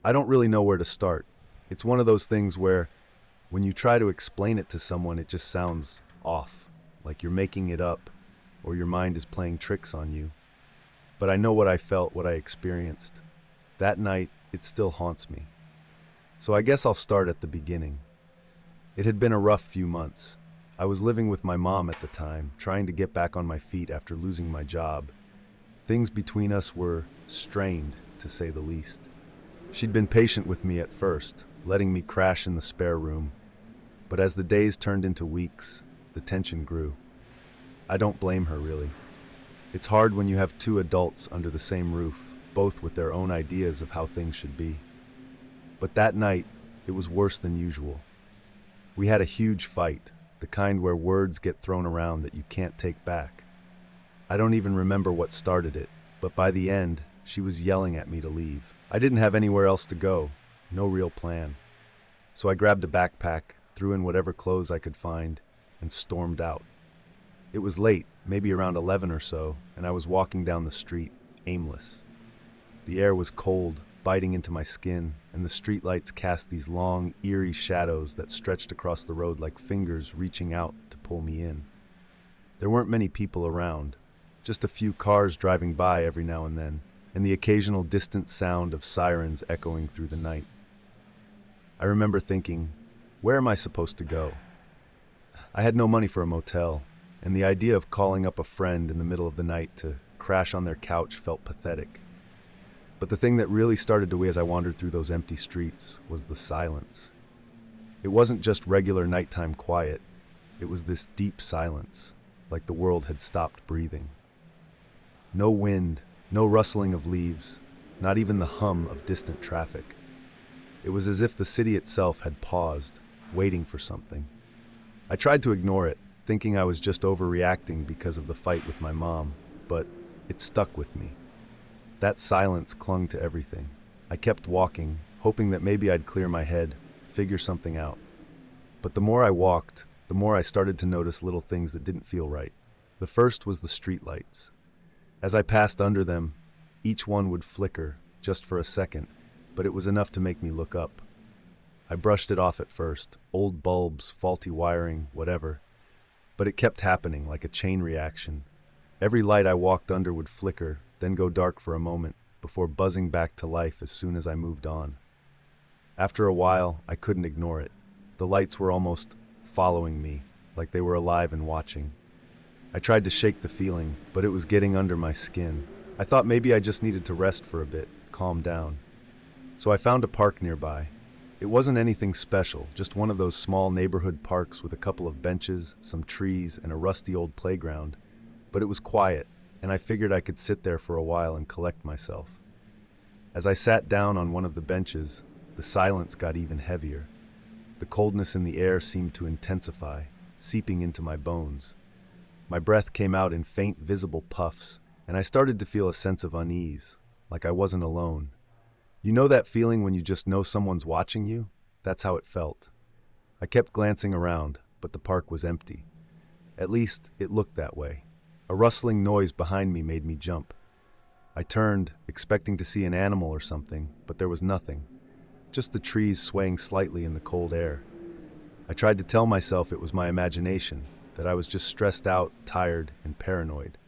I don't really know where to start. It's one of those things where when you try to explain it to someone, it just sounds off, like you're making it up or your mind is playing tricks on you. But I know what I felt, what I experienced. That night, it still haunts me. So I guess I'll start at the beginning. It had been a rough few months. I was living with my mom at the time, trying to get back on my feet after losing my job. Things between us were strained, to say the least. She'd been patient with me at first, letting me crash in the spare room. But as the days turned into weeks, the tension grew. I don't blame her, really. It's hard when you have two adults under the same roof, both with their own ideas of how things should be. But that night, it was worse than usual. We had a huge fight, the kind where words get thrown around that you can't take back. I don't even remember what started it, but by the end, she was yelling at me to leave. I didn't have anywhere else to go, no real plan. So I grabbed a backpack, threw in whatever clothes I could find, and stormed out. It was late, maybe around 11 or so, and I was walking down the street, aimless. The air was cold, biting into my skin, and the streetlights cast these long, eerie shadows that stretched across the road like fingers reaching out to pull me in. There weren't many people around, just a few cars driving by every now and then, and the occasional distant sound of sirens echoing through the night. I remember thinking, where am I supposed to go? I had no money for a motel, and the idea of calling up a friend in the middle of the night to crash on their couch felt pathetic. But the thing that really started to weigh as I wandered through those empty streets was the silence. It wasn't just regular nighttime quiet, it was this deep silence, like the world had stopped breathing. No wind, no rustling of leaves, not even the hum of distant traffic. It was as if the city itself had paused, waiting for something. I tried to ignore it, thinking I was just overreacting because of the fight with my mom, but it stuck with me. That silence clung to everything. I kept walking, hoping that maybe I'd clear my head, figure something out. But the more I walked, the more I started to notice little things that didn't feel right. The first was the streetlights. As I passed under them, each one would flicker, just for a second, but it was enough to make me look up. I brushed it off at first, old bulbs, faulty wiring, whatever. But it kept happening like a chain reaction. Every light I walked under would flicker, then go dark for a moment, before buzzing back to life as soon as I moved on. After a while, I couldn't ignore it. The lights were almost following me, like they were alive and watching. I tried to shake the feeling, but it was getting under my skin. I thought maybe I just needed to rest for a bit, calm down. So I found a park nearby. It wasn't anything special, just one of those small neighborhood parks with a couple of benches, some trees, and a rusty old playground. But it was quiet, and I figured I could sit there for a while and collect myself. As I sat down on one of the benches, the silence got even heavier. The coldness in the air seemed to intensify, seeping into my bones. My breath came out in faint, visible puffs, and I started to feel a sense of unease, like I wasn't alone. You know that feeling when you just know someone's watching you? That's how it felt. I kept glancing around, but the park was empty. At least, it looked that way. A rustling noise behind me made me jump. I turned, expecting to see an animal or something, but there was nothing. Just the trees swaying slightly in the cold air. I tried to tell myself it was my imagination, that I was just stressed out, tired, and paranoid.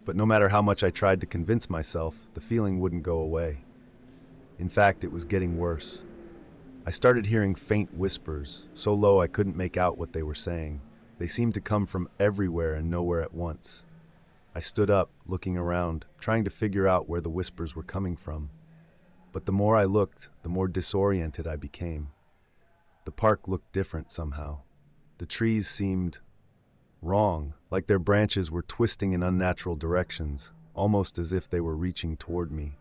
But no matter how much I tried to convince myself, the feeling wouldn't go away. In fact, it was getting worse. I started hearing faint whispers, so low I couldn't make out what they were saying. They seemed to come from everywhere and nowhere at once. I stood up, looking around, trying to figure out where the whispers were coming from. But the more I looked, the more disoriented I became. The park looked different somehow. The trees seemed wrong, like their branches were twisting in unnatural directions, almost as if they were reaching toward me.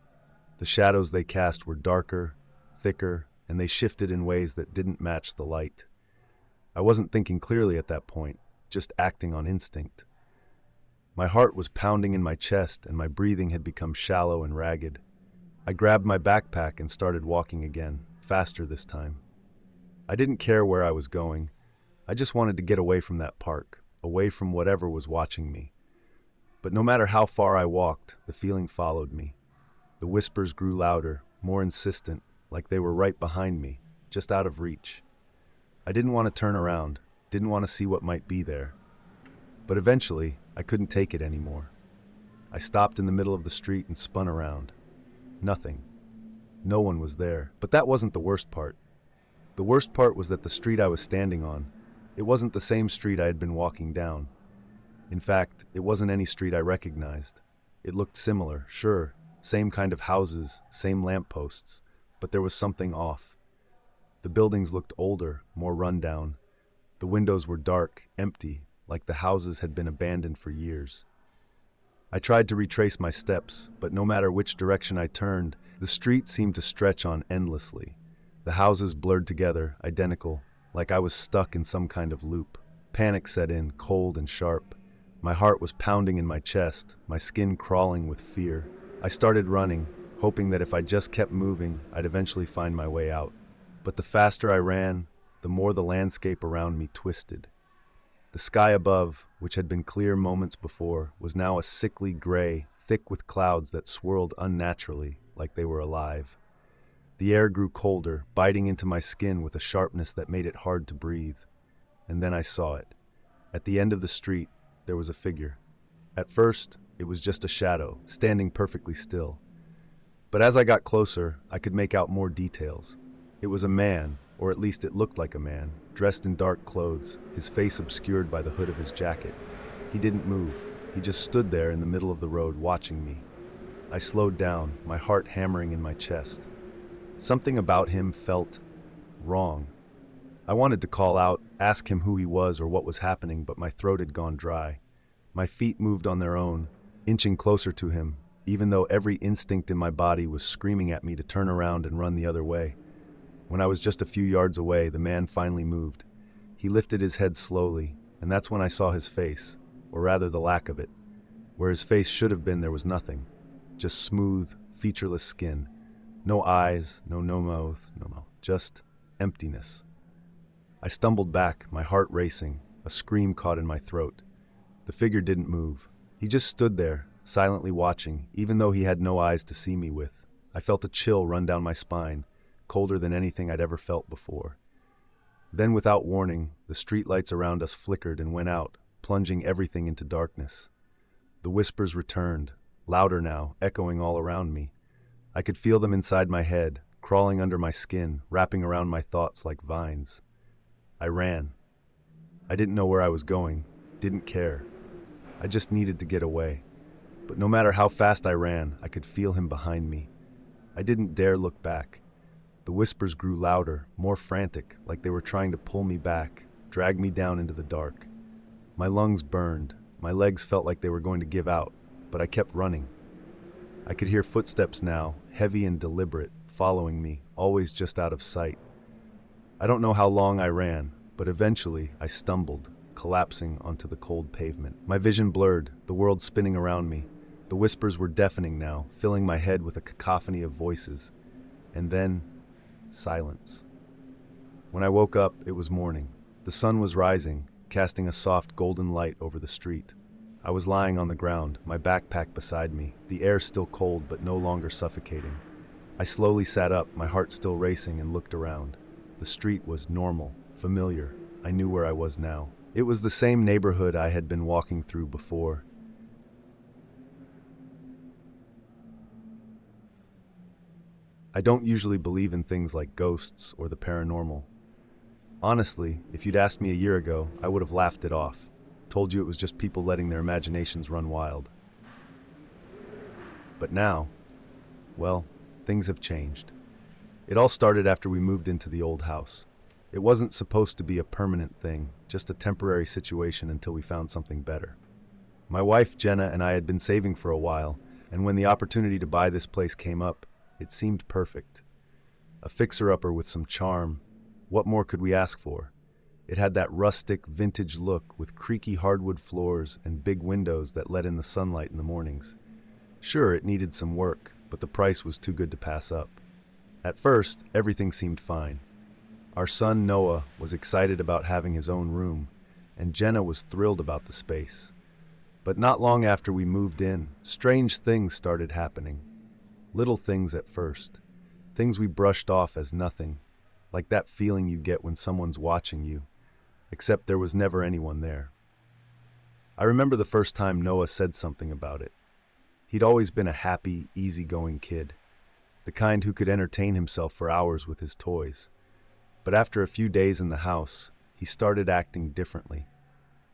The shadows they cast were darker, thicker, and they shifted in ways that didn't match the light. I wasn't thinking clearly at that point, just acting on instinct. My heart was pounding in my chest and my breathing had become shallow and ragged. I grabbed my backpack and started walking again, faster this time. I didn't care where I was going. I just wanted to get away from that park, away from whatever was watching me. But no matter how far I walked, the feeling followed me. The whispers grew louder, more insistent, like they were right behind me, just out of reach. I didn't want to turn around, didn't want to see what might be there. But eventually, I couldn't take it anymore. I stopped in the middle of the street and spun around. Nothing. No one was there. But that wasn't the worst part. The worst part was that the street I was standing on, it wasn't the same street I had been walking down. In fact, it wasn't any street I recognized. It looked similar, sure, same kind of houses, same lampposts, but there was something off. The buildings looked older, more rundown. The windows were dark, empty, like the houses had been abandoned for years. I tried to retrace my steps, but no matter which direction I turned, the street seemed to stretch on endlessly. The houses blurred together, identical, like I was stuck in some kind of loop. Panic set in, cold and sharp. My heart was pounding in my chest, my skin crawling with fear. I started running, hoping that if I just kept moving, I'd eventually find my way out. But the faster I ran, the more the landscape around me twisted. The sky above, which had been clear moments before, was now a sickly gray, thick with clouds that swirled unnaturally, like they were alive. The air grew colder, biting into my skin with a sharpness that made it hard to breathe. And then I saw it. At the end of the street, there was a figure. At first, it was just a shadow, standing perfectly still. But as I got closer, I could make out more details. It was a man, or at least it looked like a man, dressed in dark clothes, his face obscured by the hood of his jacket. He didn't move. He just stood there in the middle of the road, watching me. I slowed down, my heart hammering in my chest. Something about him felt wrong. I wanted to call out, ask him who he was or what was happening, but my throat had gone dry. My feet moved on their own, inching closer to him, even though every instinct in my body was screaming at me to turn around and run the other way. When I was just a few yards away, the man finally moved. He lifted his head slowly, and that's when I saw his face, or rather the lack of it. Where his face should have been, there was nothing. Just smooth, featureless skin. No eyes, no mouth, just emptiness. I stumbled back, my heart racing, a scream caught in my throat. The figure didn't move. He just stood there, silently watching, even though he had no eyes to see me with. I felt a chill run down my spine, colder than anything I'd ever felt before. Then, without warning, the streetlights around us flickered and went out, plunging everything into darkness. The whispers returned, louder now, echoing all around me. I could feel them inside my head, crawling under my skin, wrapping around my thoughts like vines. I ran. I didn't know where I was going, didn't care. I just needed to get away. But no matter how fast I ran, I could feel him behind me. I didn't dare look back. The whispers grew louder, more frantic, like they were trying to pull me back, drag me down into the dark. My lungs burned. My legs felt like they were going to give out, but I kept running. I could hear footsteps now, heavy and deliberate, following me, always just out of sight. I don't know how long I ran, but eventually I stumbled, collapsing onto the cold pavement. My vision blurred, the world spinning around me. The whispers were deafening now, filling my head with a cacophony of voices. And then, silence. When I woke up, it was morning. The sun was rising, casting a soft golden light over the street. I was lying on the ground, my backpack beside me, the air still cold but no longer suffocating. I slowly sat up, my heart still racing, and looked around. The street was normal, familiar. I knew where I was now. It was the same neighborhood I had been walking through before. I don't usually believe in things like ghosts or the paranormal. Honestly, if you'd asked me a year ago, I would have laughed it off, told you it was just people letting their imaginations run wild. But now, well, things have changed. It all started after we moved into the old house. It wasn't supposed to be a permanent thing, just a temporary situation until we found something better. My wife, Jenna, and I had been saving for a while, and when the opportunity to buy this place came up, it seemed perfect. A fixer-upper with some charm. What more could we ask for? It had that rustic, vintage look with creaky hardwood floors and big windows that let in the sunlight in the mornings. Sure, it needed some work, but the price was too good to pass up. At first, everything seemed fine. Our son Noah was excited about having his own room, and Jenna was thrilled about the space. But not long after we moved in, strange things started happening. Little things at first. things we brushed off as nothing, like that feeling you get when someone's watching you, except there was never anyone there. I remember the first time Noah said something about it. He'd always been a happy, easygoing kid, the kind who could entertain himself for hours with his toys. But after a few days in the house, he started acting differently.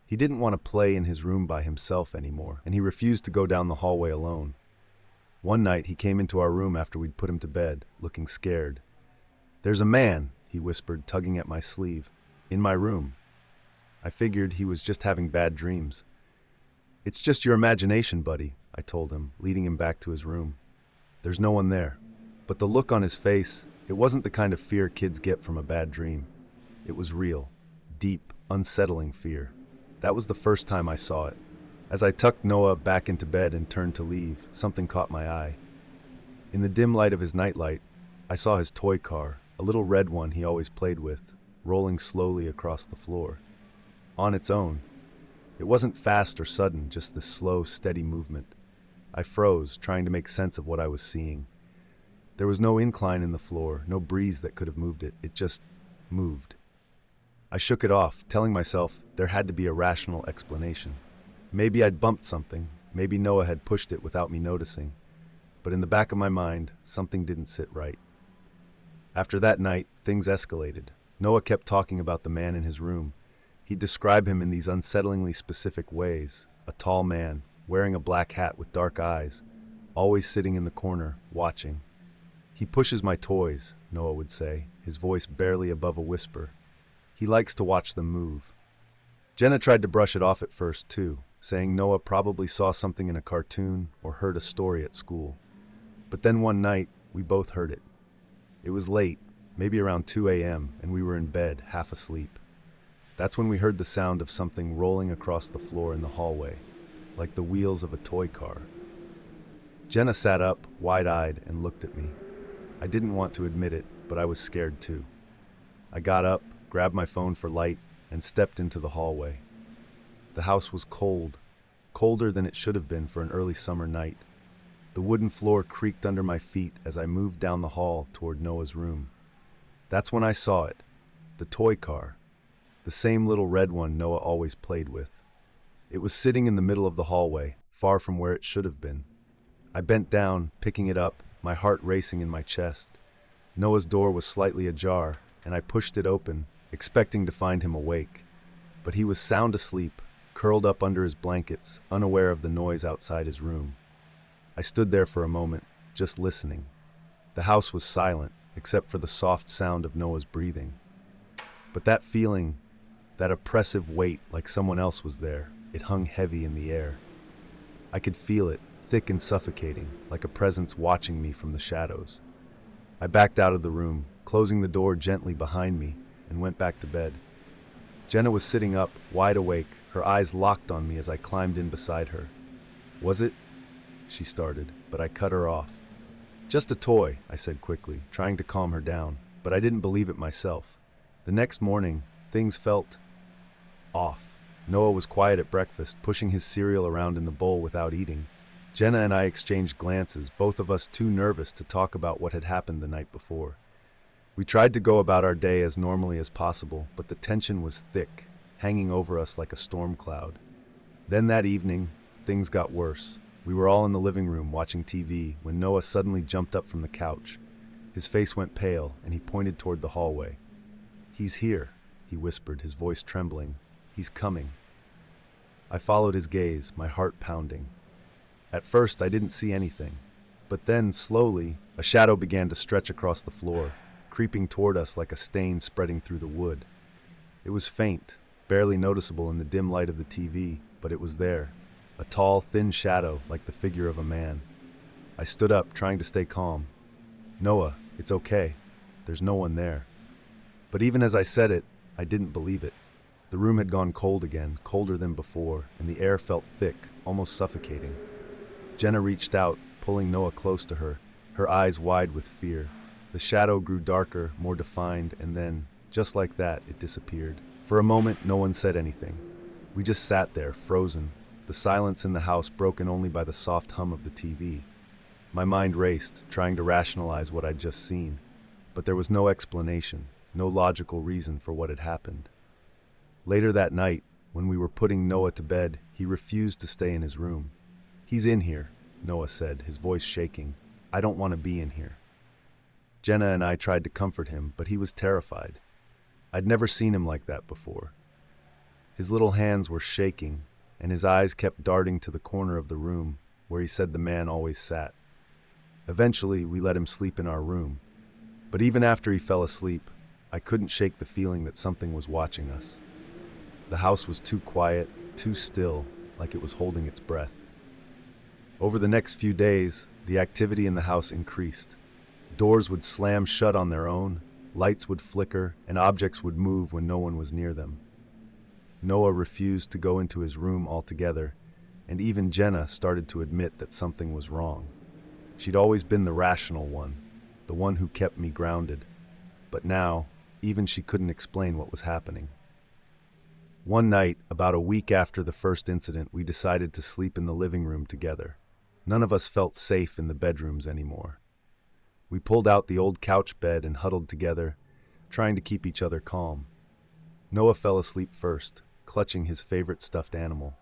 He didn't want to play in his room by himself anymore, and he refused to go down the hallway alone. One night, he came into our room after we'd put him to bed, looking scared. "There's a man," he whispered, tugging at my sleeve, "in my room." I figured he was just having bad dreams. "It's just your imagination, buddy," I told him, leading him back to his room. "There's no one there." But the look on his face, it wasn't the kind of fear kids get from a bad dream. It was real, deep, unsettling fear. That was the first time I saw it. As I tucked Noah back into bed and turned to leave, something caught my eye. In the dim light of his nightlight, I saw his toy car, a little red one he always played with, rolling slowly across the floor. On its own. It wasn't fast or sudden, just this slow, steady movement. I froze, trying to make sense of what I was seeing. There was no incline in the floor, no breeze that could have moved it. It just moved. I shook it off, telling myself there had to be a rational explanation. Maybe I'd bumped something, maybe Noah had pushed it without me noticing. But in the back of my mind, something didn't sit right. After that night, things escalated. Noah kept talking about the man in his room. He'd describe him in these unsettlingly specific ways. A tall man, wearing a black hat with dark eyes, always sitting in the corner, watching. "He pushes my toys," Noah would say, his voice barely above a whisper. "He likes to watch them move." Jenna tried to brush it off at first, too, saying Noah probably saw something in a cartoon or heard a story at school. But then one night, we both heard it. It was late, maybe around 2 a.m., and we were in bed, half asleep. That's when we heard the sound of something rolling across the floor in the hallway, like the wheels of a toy car. Jenna sat up, wide-eyed, and looked at me. I didn't want to admit it, but I was scared too. I got up, grabbed my phone for light, and stepped into the hallway. The house was cold, colder than it should have been for an early summer night. The wooden floor creaked under my feet as I moved down the hall toward Noah's room. That's when I saw it, the toy car, the same little red one Noah always played with. It was sitting in the middle of the hallway, far from where it should have been. I bent down, picking it up, my heart racing in my chest. Noah's door was slightly ajar, and I pushed it open, expecting to find him awake. But he was sound asleep, curled up under his blankets, unaware of the noise outside his room. I stood there for a moment, just listening. The house was silent, except for the soft sound of Noah's breathing. But that feeling, that oppressive weight like someone else was there, it hung heavy in the air. I could feel it, thick and suffocating, like a presence watching me from the shadows. I backed out of the room, closing the door gently behind me, and went back to bed. Jenna was sitting up, wide awake, her eyes locked on me as I climbed in beside her. "Was it?" she started, but I cut her off. "Just a toy," I said quickly, trying to calm her down, but I didn't believe it myself. The next morning, things felt off. Noah was quiet at breakfast, pushing his cereal around in the bowl without eating. Jenna and I exchanged glances, both of us too nervous to talk about what had happened the night before. We tried to go about our day as normally as possible, but the tension was thick, hanging over us like a storm cloud. Then that evening, things got worse. We were all in the living room watching TV when Noah suddenly jumped up from the couch. His face went pale, and he pointed toward the hallway. "He's here," he whispered, his voice trembling. "He's coming." I followed his gaze, my heart pounding. At first, I didn't see anything. But then, slowly, a shadow began to stretch across the floor, creeping toward us like a stain spreading through the wood. It was faint, barely noticeable in the dim light of the TV, but it was there. A tall, thin shadow, like the figure of a man. I stood up, trying to stay calm. "Noah, it's okay. There's no one there." But even as I said it, I didn't believe it. The room had gone cold again, colder than before, and the air felt thick, almost suffocating. Jenna reached out, pulling Noah close to her, her eyes wide with fear. The shadow grew darker, more defined, and then, just like that, it disappeared. For a moment, no one said anything. We just sat there, frozen, the silence in the house broken only by the soft hum of the TV. My mind raced, trying to rationalize what I'd just seen, but there was no explanation, no logical reason for what had happened. Later that night, when we were putting Noah to bed, he refused to stay in his room. "He's in here," Noah said, his voice shaking. "I don't want to be in here." Jenna and I tried to comfort him, but he was terrified. I'd never seen him like that before. His little hands were shaking, and his eyes kept darting to the corner of the room where he said the man always sat. Eventually, we let him sleep in our room. But even after he fell asleep, I couldn't shake the feeling that something was watching us. The house was too quiet, too still, like it was holding its breath. Over the next few days, the activity in the house increased. Doors would slam shut on their own, lights would flicker, and objects would move when no one was near them. Noah refused to go into his room altogether, and even Jenna started to admit that something was wrong. She'd always been the rational one, the one who kept me grounded. But now, even she couldn't explain what was happening. One night, about a week after the first incident, we decided to sleep in the living room together. None of us felt safe in the bedrooms anymore. We pulled out the old couch bed and huddled together, trying to keep each other calm. Noah fell asleep first, clutching his favorite stuffed animal.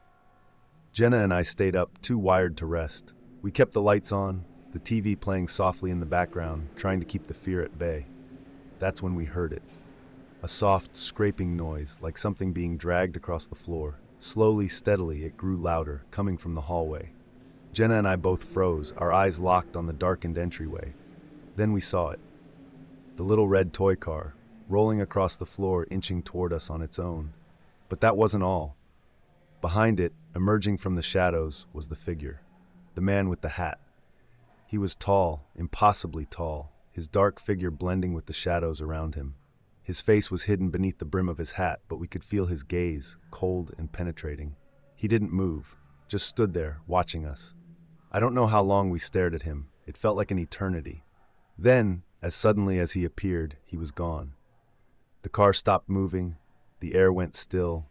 Jenna and I stayed up, too wired to rest. We kept the lights on, the TV playing softly in the background, trying to keep the fear at bay. That's when we heard it. A soft, scraping noise, like something being dragged across the floor. Slowly, steadily, it grew louder, coming from the hallway. Jenna and I both froze, our eyes locked on the darkened entryway. Then we saw it. The little red toy car, rolling across the floor, inching toward us on its own. But that wasn't all. Behind it, emerging from the shadows, was the figure. The man with the hat. He was tall, impossibly tall, his dark figure blending with the shadows around him. His face was hidden beneath the brim of his hat, but we could feel his gaze, cold and penetrating. He didn't move, just stood there, watching us. I don't know how long we stared at him. It felt like an eternity. Then, as suddenly as he appeared, he was gone. The car stopped moving, the air went still,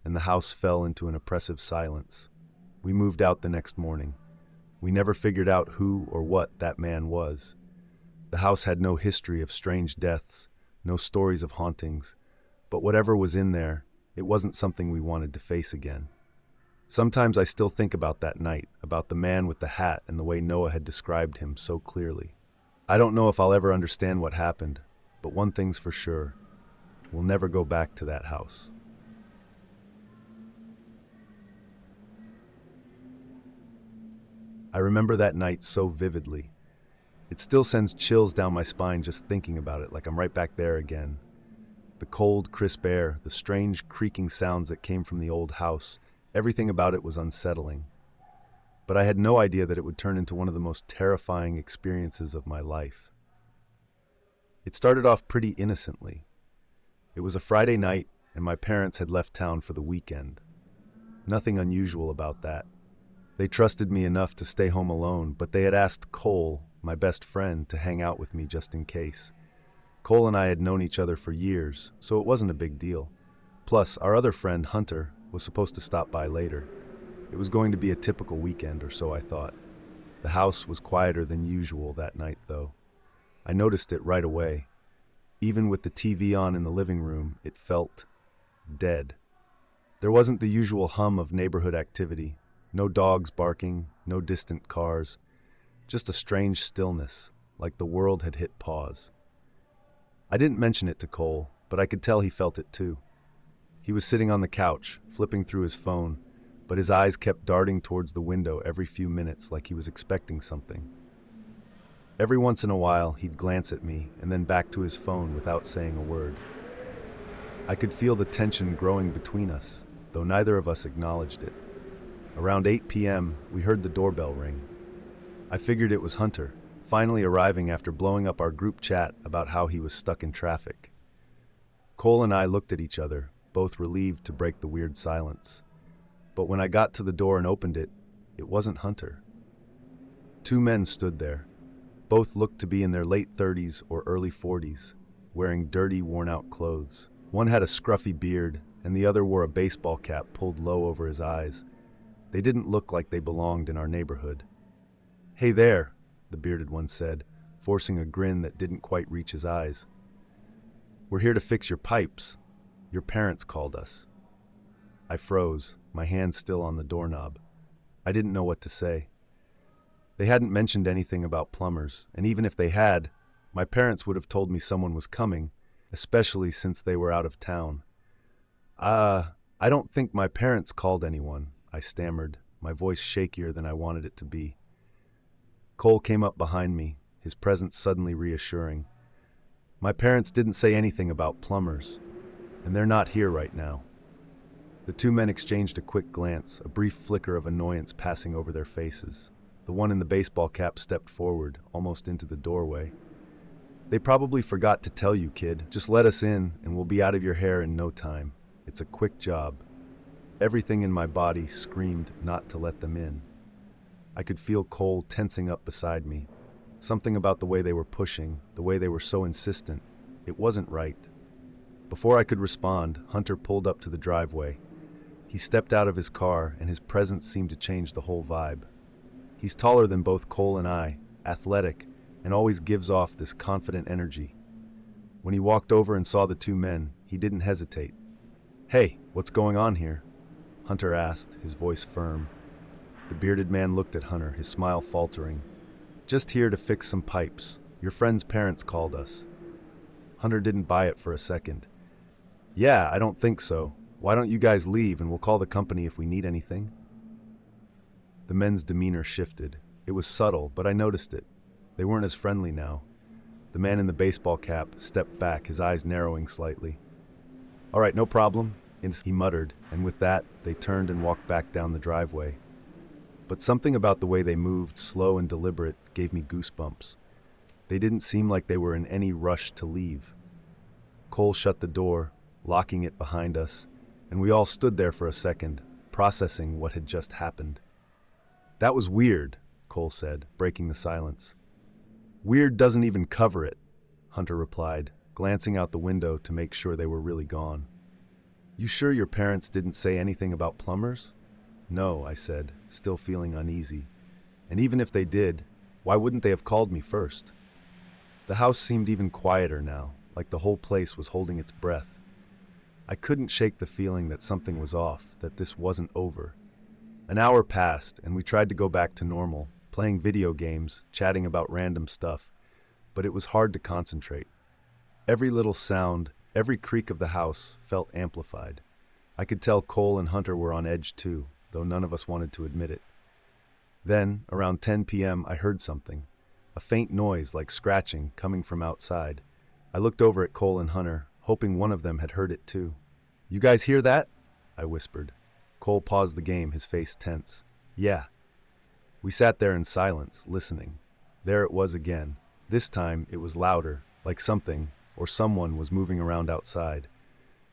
and the house fell into an oppressive silence. We moved out the next morning. We never figured out who or what that man was. The house had no history of strange deaths, no stories of hauntings, but whatever was in there, it wasn't something we wanted to face again. Sometimes I still think about that night, about the man with the hat and the way Noah had described him so clearly. I don't know if I'll ever understand what happened, but one thing's for sure, we'll never go back to that house. I remember that night so vividly. It still sends chills down my spine just thinking about it, like I'm right back there again. The cold, crisp air, the strange creaking sounds that came from the old house, everything about it was unsettling. But I had no idea that it would turn into one of the most terrifying experiences of my life. It started off pretty innocently. It was a Friday night, and my parents had left town for the weekend. Nothing unusual about that. They trusted me enough to stay home alone, but they had asked Cole, my best friend, to hang out with me just in case. Cole and I had known each other for years, so it wasn't a big deal. Plus, our other friend, Hunter, was supposed to stop by later. It was going to be a typical weekend, or so I thought. The house was quieter than usual that night, though. I noticed it right away. Even with the TV on in the living room, it felt dead. There wasn't the usual hum of neighborhood activity. No dogs barking, no distant cars. Just a strange stillness, like the world had hit pause. I didn't mention it to Cole, but I could tell he felt it too. He was sitting on the couch, flipping through his phone, but his eyes kept darting towards the window every few minutes like he was expecting something. Every once in a while, he'd glance at me and then back to his phone without saying a word. I could feel the tension growing between us, though neither of us acknowledged it. Around 8 p.m., we heard the doorbell ring. I figured it was Hunter, finally arriving after blowing up our group chat about how he was stuck in traffic. Cole and I looked at each other, both relieved to break the weird silence. But when I got to the door and opened it, it wasn't Hunter. Two men stood there. Both looked to be in their late 30s or early 40s, wearing dirty, worn-out clothes. One had a scruffy beard, and the other wore a baseball cap pulled low over his eyes. They didn't look like they belonged in our neighborhood. "Hey there," the bearded one said, forcing a grin that didn't quite reach his eyes. "We're here to fix your pipes. Your parents called us." I froze, my hand still on the doorknob. I didn't know what to say. They hadn't mentioned anything about plumbers, and even if they had, my parents would have told me someone was coming, especially since they were out of town. I don't think my parents called anyone," I stammered, my voice shakier than I wanted it to be. Cole came up behind me, his presence suddenly reassuring. "My parents didn't say anything about plumbers, and they're not here right now." The two men exchanged a quick glance, a brief flicker of annoyance passing over their faces. The one in the baseball cap stepped forward, almost into the doorway. "They probably forgot to tell you, kid. Just let us in, and we'll be out of your hair in no time. It's a quick job." Everything in my body screamed not to let them in. I could feel Cole tensing up beside me. Something about the way they were pushing, the way they were so insistent. It wasn't right. Before I could respond, Hunter pulled up to the driveway. He stepped out of his car, and his presence seemed to change the whole vibe. He's taller than both Cole and I, athletic, and always gives off this confident energy. When he walked over and saw the two men, he didn't hesitate. "Hey, what's going on here?" Hunter asked, his voice firm. The bearded man looked at Hunter, his smile faltering. "Just here to fix some pipes. Your friend's parents called us." Hunter didn't buy it for a second. "Yeah, I don't think so. Why don't you guys leave and we'll call the company if we need anything?" The men's demeanor shifted. It was subtle, but I noticed it. They weren't as friendly now. The man in the baseball cap stepped back, his eyes narrowing slightly. "All right, no problem," he muttered, and with that, they turned and walked back down the driveway. But something about the way they moved, slow and deliberate, gave me goosebumps. They didn't seem like they were in any rush to leave. Cole shut the door, locking it behind us, and we all stood there for a second, processing what had just happened. "That was weird," Cole said, breaking the silence. "Weird doesn't even cover it," Hunter replied, glancing out the window to make sure they were really gone. "You sure your parents didn't say anything about plumbers?" "No," I said, still feeling uneasy. "And even if they did, why wouldn't they have called me first?" The house seemed even quieter now, like the whole place was holding its breath. I couldn't shake the feeling that something was off, that this wasn't over. An hour passed, and we tried to go back to normal, playing video games, chatting about random stuff, but it was hard to concentrate. Every little sound, every creak of the house felt amplified. I could tell Cole and Hunter were on edge too, though none of us wanted to admit it. Then, around 10 p.m., I heard something. A faint noise like scratching coming from outside. I looked over at Cole and Hunter, hoping one of them had heard it too. "You guys hear that?" I whispered. Cole paused the game, his face tense. "Yeah." We sat there in silence, listening. There it was again. This time, it was louder, like something, or someone, was moving around outside.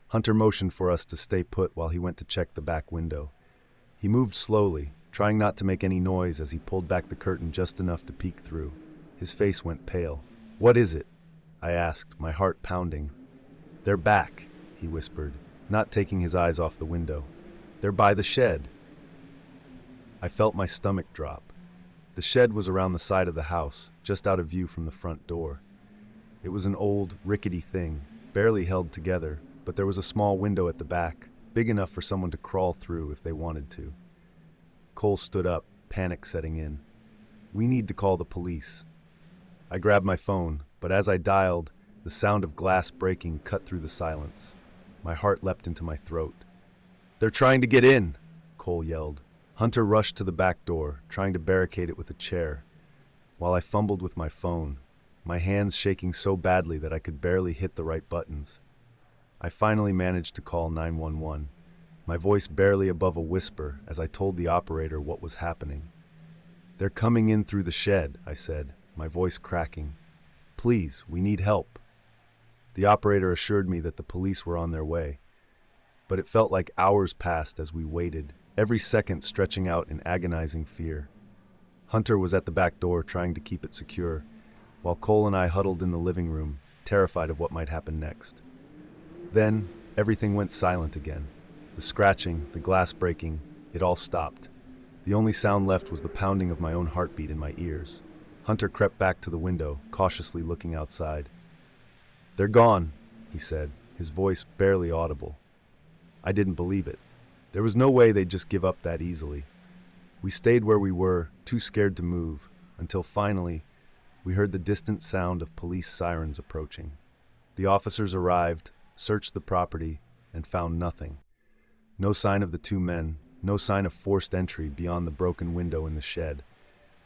Hunter motioned for us to stay put while he went to check the back window. He moved slowly, trying not to make any noise as he pulled back the curtain just enough to peek through. His face went pale. "What is it?" I asked, my heart pounding. "They're back," he whispered, not taking his eyes off the window. "They're by the shed." I felt my stomach drop. The shed was around the side of the house, just out of view from the front door. It was an old, rickety thing, barely held together, but there was a small window at the back, big enough for someone to crawl through if they wanted to. Cole stood up, panic setting in. "We need to call the police." I grabbed my phone, but as I dialed, the sound of glass breaking cut through the silence. My heart leapt into my throat. "They're trying to get in!" Cole yelled. Hunter rushed to the back door, trying to barricade it with a chair, while I fumbled with my phone, my hands shaking so badly that I could barely hit the right buttons. I finally managed to call 911, my voice barely above a whisper as I told the operator what was happening. "They're coming in through the shed," I said, my voice cracking. "Please, we need help." The operator assured me that the police were on their way, but it felt like hours passed as we waited, every second stretching out in agonizing fear. Hunter was at the back door trying to keep it secure, while Cole and I huddled in the living room, terrified of what might happen next. Then, everything went silent again. The scratching, the glass breaking, it all stopped. The only sound left was the pounding of my own heartbeat in my ears. Hunter crept back to the window, cautiously looking outside. "They're gone," he said, his voice barely audible. I didn't believe it. There was no way they'd just give up that easily. We stayed where we were, too scared to move, until finally we heard the distant sound of police sirens approaching. The officers arrived, searched the property, and found nothing. No sign of the two men, no sign of forced entry beyond the broken window in the shed.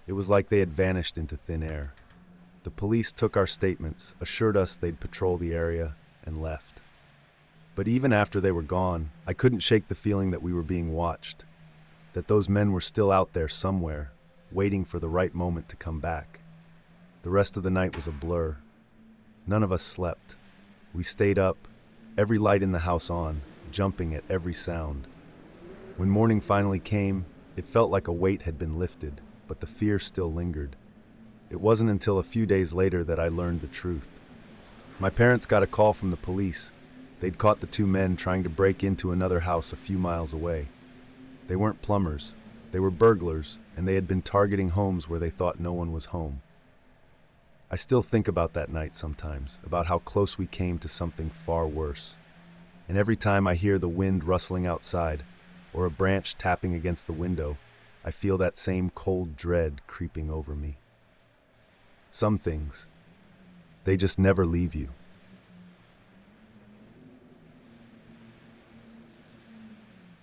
It was like they had vanished into thin air. The police took our statements, assured us they'd patrol the area, and left. But even after they were gone, I couldn't shake the feeling that we were being watched, that those men were still out there somewhere, waiting for the right moment to come back. The rest of the night was a blur. None of us slept. We stayed up, every light in the house on, jumping at every sound. When morning finally came, it felt like a weight had been lifted, but the fear still lingered. It wasn't until a few days later that I learned the truth. My parents got a call from the police. They'd caught the two men trying to break into another house a few miles away. They weren't plumbers. They were burglars, and they had been targeting homes where they thought no one was home. I still think about that night sometimes, about how close we came to something far worse. And every time I hear the wind rustling outside, or a branch tapping against the window, I feel that same cold dread creeping over me. Some things, they just never leave you.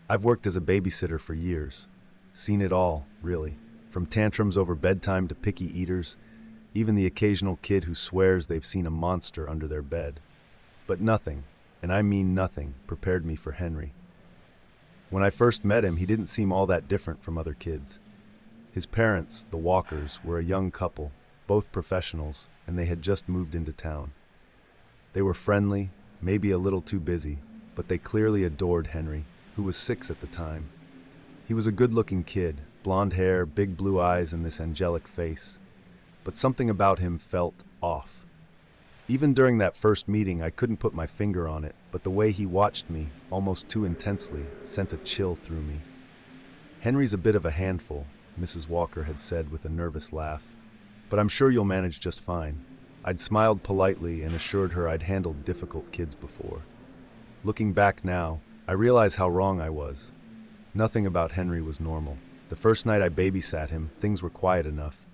I've worked as a babysitter for years, seen it all, really, from tantrums over bedtime to picky eaters, even the occasional kid who swears they've seen a monster under their bed. But nothing, and I mean nothing, prepared me for Henry. When I first met him, he didn't seem all that different from other kids. His parents, the Walkers, were a young couple, both professionals, and they had just moved into town. They were friendly, maybe a little too busy, but they clearly adored Henry, who was 6 at the time. He was a good-looking kid, blonde hair, big blue eyes, and this angelic face. But something about him felt off. Even during that first meeting, I couldn't put my finger on it, but the way he watched me, almost too intensely, sent a chill through me. "Henry's a bit of a handful," Mrs. Walker had said with a nervous laugh, "but I'm sure you'll manage just fine." I'd smiled politely and assured her I'd handled difficult kids before. Looking back now, I realize how wrong I was. Nothing about Henry was normal. The first night I babysat him, things were quiet enough.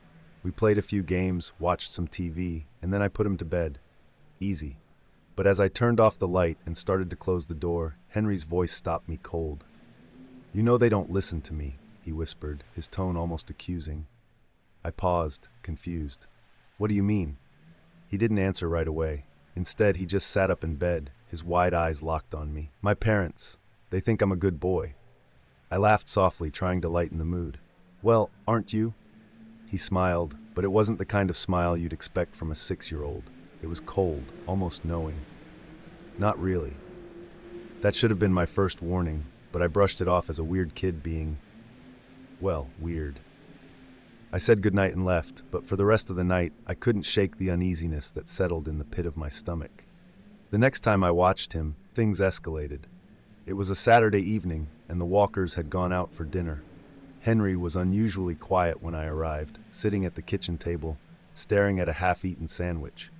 We played a few games, watched some TV, and then I put him to bed. Easy. But as I turned off the light and started to close the door, Henry's voice stopped me cold. "You know they don't listen to me," he whispered, his tone almost accusing. I paused, confused. "What do you mean?" He didn't answer right away. Instead, he just sat up in bed, his wide eyes locked on me. "My parents, they think I'm a good boy." I laughed softly, trying to lighten the mood. "Well, aren't you?" He smiled, but it wasn't the kind of smile you'd expect from a 6-year-old. It was cold, almost knowing. "Not really." That should have been my first warning, but I brushed it off as a weird kid being, well, weird. I said goodnight and left, but for the rest of the night, I couldn't shake the uneasiness that settled in the pit of my stomach. The next time I watched him, things escalated. It was a Saturday evening, and the Walkers had gone out for dinner. Henry was unusually quiet when I arrived, sitting at the kitchen table, staring at a half-eaten sandwich.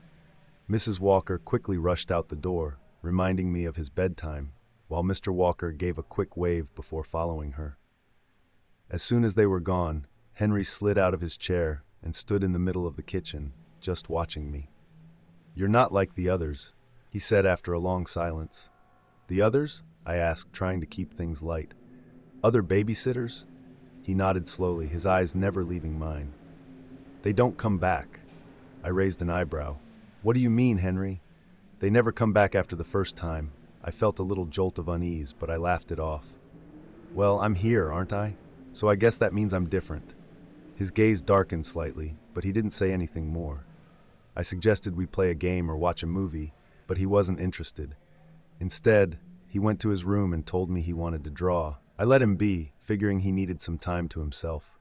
Mrs. Walker quickly rushed out the door, reminding me of his bedtime, while Mr. Walker gave a quick wave before following her. As soon as they were gone, Henry slid out of his chair and stood in the middle of the kitchen, just watching me. "You're not like the others," he said after a long silence. "The others?" I asked, trying to keep things light. "Other babysitters?" He nodded slowly, his eyes never leaving mine. "They don't come back." I raised an eyebrow. "What do you mean, Henry?" "They never come back after the first time." I felt a little jolt of unease, but I laughed it off. "Well, I'm here, aren't I? So I guess that means I'm different." His gaze darkened slightly, but he didn't say anything more. I suggested we play a game or watch a movie, but he wasn't interested. Instead, he went to his room and told me he wanted to draw. I let him be, figuring he needed some time to himself.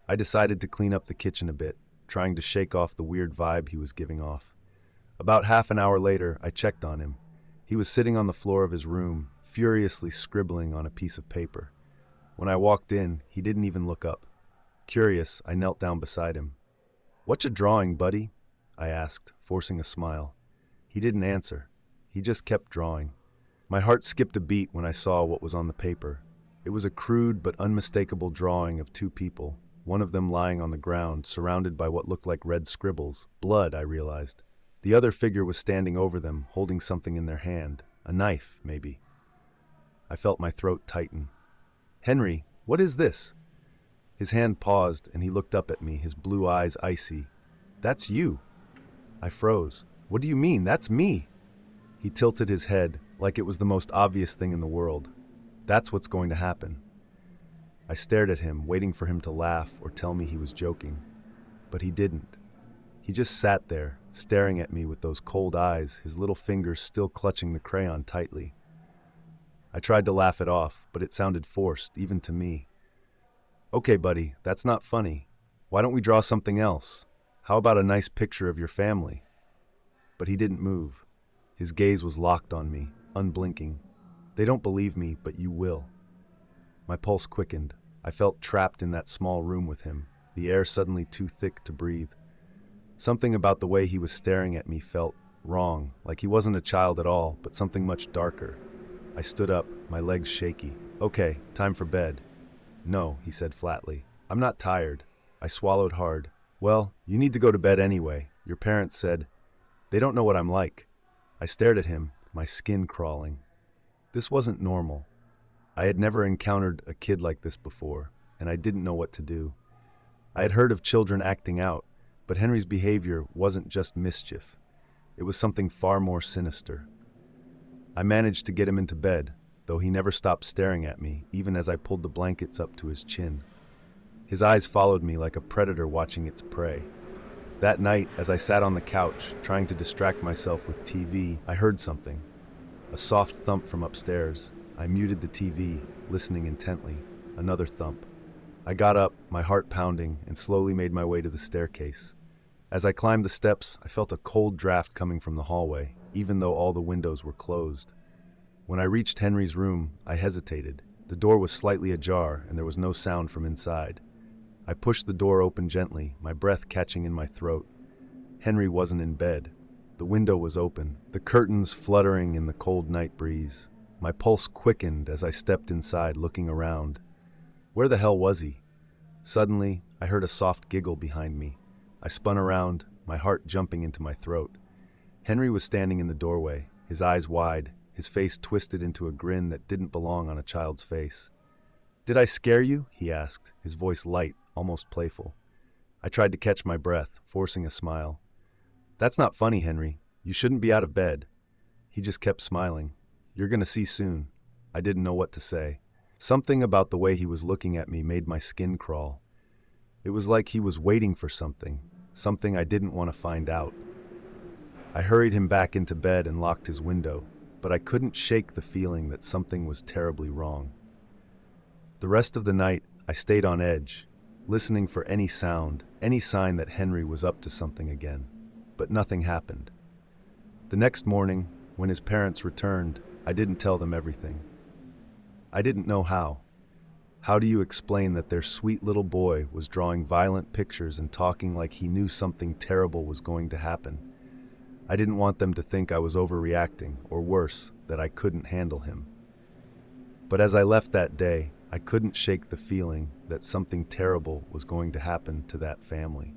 I decided to clean up the kitchen a bit, trying to shake off the weird vibe he was giving off. About half an hour later, I checked on him. He was sitting on the floor of his room, furiously scribbling on a piece of paper. When I walked in, he didn't even look up. Curious, I knelt down beside him. "What's a drawing, buddy?" I asked, forcing a smile. He didn't answer. He just kept drawing. My heart skipped a beat when I saw what was on the paper. It was a crude but unmistakable drawing of two people, one of them lying on the ground, surrounded by what looked like red scribbles. Blood, I realized. The other figure was standing over them, holding something in their hand. A knife, maybe. I felt my throat tighten. "Henry, what is this?" His hand paused, and he looked up at me, his blue eyes icy. "That's you." I froze. "What do you mean? That's me." He tilted his head, like it was the most obvious thing in the world. "That's what's going to happen." I stared at him, waiting for him to laugh or tell me he was joking. But he didn't. He just sat there, staring at me with those cold eyes, his little fingers still clutching the crayon tightly. I tried to laugh it off, but it sounded forced, even to me. "Okay, buddy, that's not funny. Why don't we draw something else? How about a nice picture of your family?" But he didn't move. His gaze was locked on me, unblinking. "They don't believe me, but you will." My pulse quickened. I felt trapped in that small room with him, the air suddenly too thick to breathe. Something about the way he was staring at me felt wrong, like he wasn't a child at all, but something much darker. I stood up, my legs shaky. "Okay, time for bed." "No," he said flatly. "I'm not tired." I swallowed hard. "Well, you need to go to bed anyway. Your parents said—" "They don't know what I'm like." I stared at him, my skin crawling. This wasn't normal. I had never encountered a kid like this before, and I didn't know what to do. I had heard of children acting out, but Henry's behavior wasn't just mischief. It was something far more sinister. I managed to get him into bed, though he never stopped staring at me, even as I pulled the blankets up to his chin. His eyes followed me like a predator watching its prey. That night, as I sat on the couch, trying to distract myself with TV, I heard something. A soft thump from upstairs. I muted the TV, listening intently. Another thump. I got up, my heart pounding, and slowly made my way to the staircase. As I climbed the steps, I felt a cold draft coming from the hallway, even though all the windows were closed. When I reached Henry's room, I hesitated. The door was slightly ajar, and there was no sound from inside. I pushed the door open gently, my breath catching in my throat. Henry wasn't in bed. The window was open, the curtains fluttering in the cold night breeze. My pulse quickened as I stepped inside, looking around. Where the hell was he? Suddenly, I heard a soft giggle behind me. I spun around, my heart jumping into my throat. Henry was standing in the doorway, his eyes wide, his face twisted into a grin that didn't belong on a child's face. "Did I scare you?" he asked, his voice light, almost playful. I tried to catch my breath, forcing a smile. "That's not funny, Henry. You shouldn't be out of bed." He just kept smiling. "You're gonna see soon." I didn't know what to say. Something about the way he was looking at me made my skin crawl. It was like he was waiting for something I didn't want to find out. I hurried him back into bed and locked his window, but I couldn't shake the feeling that something was terribly wrong. The rest of the night, I stayed on edge, listening for any sound, any sign that Henry was up to something again. But nothing happened. The next morning, when his parents returned, I didn't tell them everything. I didn't know how. How do you explain that their sweet little boy was drawing violent pictures and talking like he knew something terrible was going to happen? I didn't want them to think I was overreacting, or worse, that I couldn't handle him. But as I left that day, I couldn't shake the feeling that something terrible was going to happen to that family.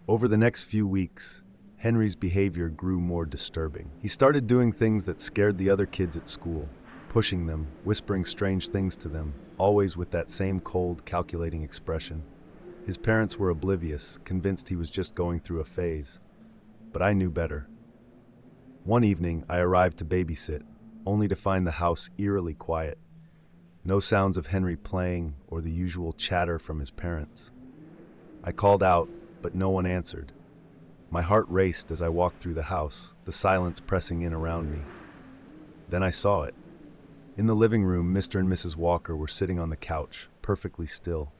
Over the next few weeks, Henry's behavior grew more disturbing. He started doing things that scared the other kids at school, pushing them, whispering strange things to them, always with that same cold, calculating expression. His parents were oblivious, convinced he was just going through a phase. But I knew better. One evening, I arrived to babysit, only to find the house eerily quiet. No sounds of Henry playing or the usual chatter from his parents. I called out, but no one answered. My heart raced as I walked through the house, the silence pressing in around me. Then I saw it. In the living room, Mr. and Mrs. Walker were sitting on the couch, perfectly still.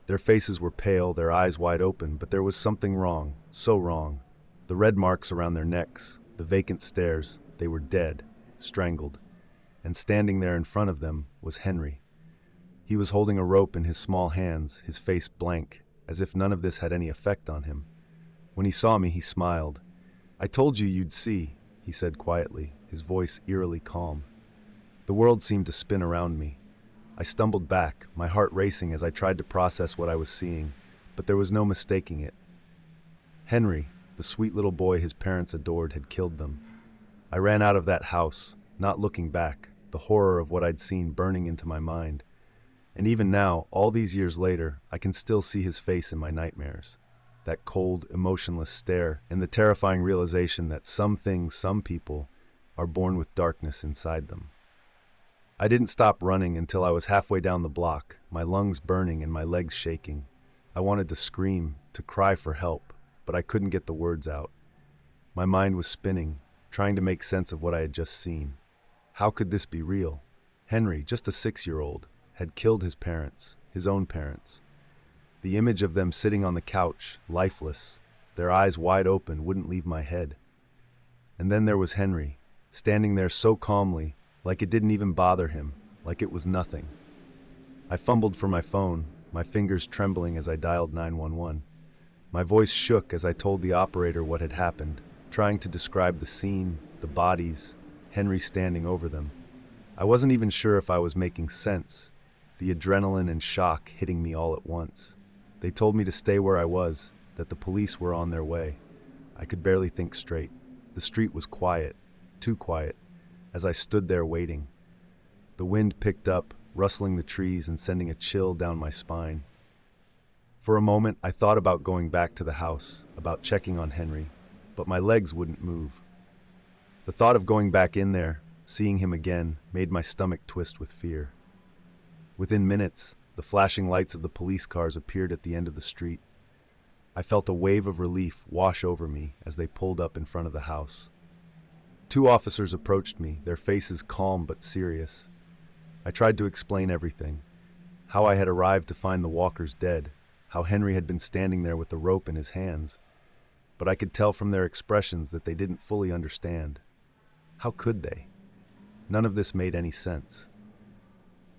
Their faces were pale, their eyes wide open, but there was something wrong, so wrong. The red marks around their necks, the vacant stares, they were dead, strangled. And standing there in front of them was Henry. He was holding a rope in his small hands, his face blank, as if none of this had any effect on him. When he saw me, he smiled. "I told you you'd see," he said quietly, his voice eerily calm. The world seemed to spin around me. I stumbled back, my heart racing as I tried to process what I was seeing, but there was no mistaking it. Henry, the sweet little boy his parents adored, had killed them. I ran out of that house, not looking back, the horror of what I'd seen burning into my mind. And even now, all these years later, I can still see his face in my nightmares. That cold, emotionless stare, and the terrifying realization that some things, some people, are born with darkness inside them. I didn't stop running until I was halfway down the block, my lungs burning and my legs shaking. I wanted to scream, to cry for help, but I couldn't get the words out. My mind was spinning, trying to make sense of what I had just seen. How could this be real? Henry, just a 6-year-old, had killed his parents, his own parents. The image of them sitting on the couch, lifeless, their eyes wide open, wouldn't leave my head. And then there was Henry, standing there so calmly, like it didn't even bother him, like it was nothing. I fumbled for my phone, my fingers trembling as I dialed 911. My voice shook as I told the operator what had happened, trying to describe the scene, the bodies, Henry standing over them. I wasn't even sure if I was making sense, the adrenaline and shock hitting me all at once. They told me to stay where I was, that the police were on their way. I could barely think straight. The street was quiet, too quiet, as I stood there waiting. The wind picked up, rustling the trees and sending a chill down my spine. For a moment, I thought about going back to the house, about checking on Henry, but my legs wouldn't move. The thought of going back in there, seeing him again, made my stomach twist with fear. Within minutes, the flashing lights of the police cars appeared at the end of the street. I felt a wave of relief wash over me as they pulled up in front of the house. 2 officers approached me, their faces calm but serious. I tried to explain everything. How I had arrived to find the walkers dead, how Henry had been standing there with the rope in his hands. But I could tell from their expressions that they didn't fully understand. How could they? None of this made any sense.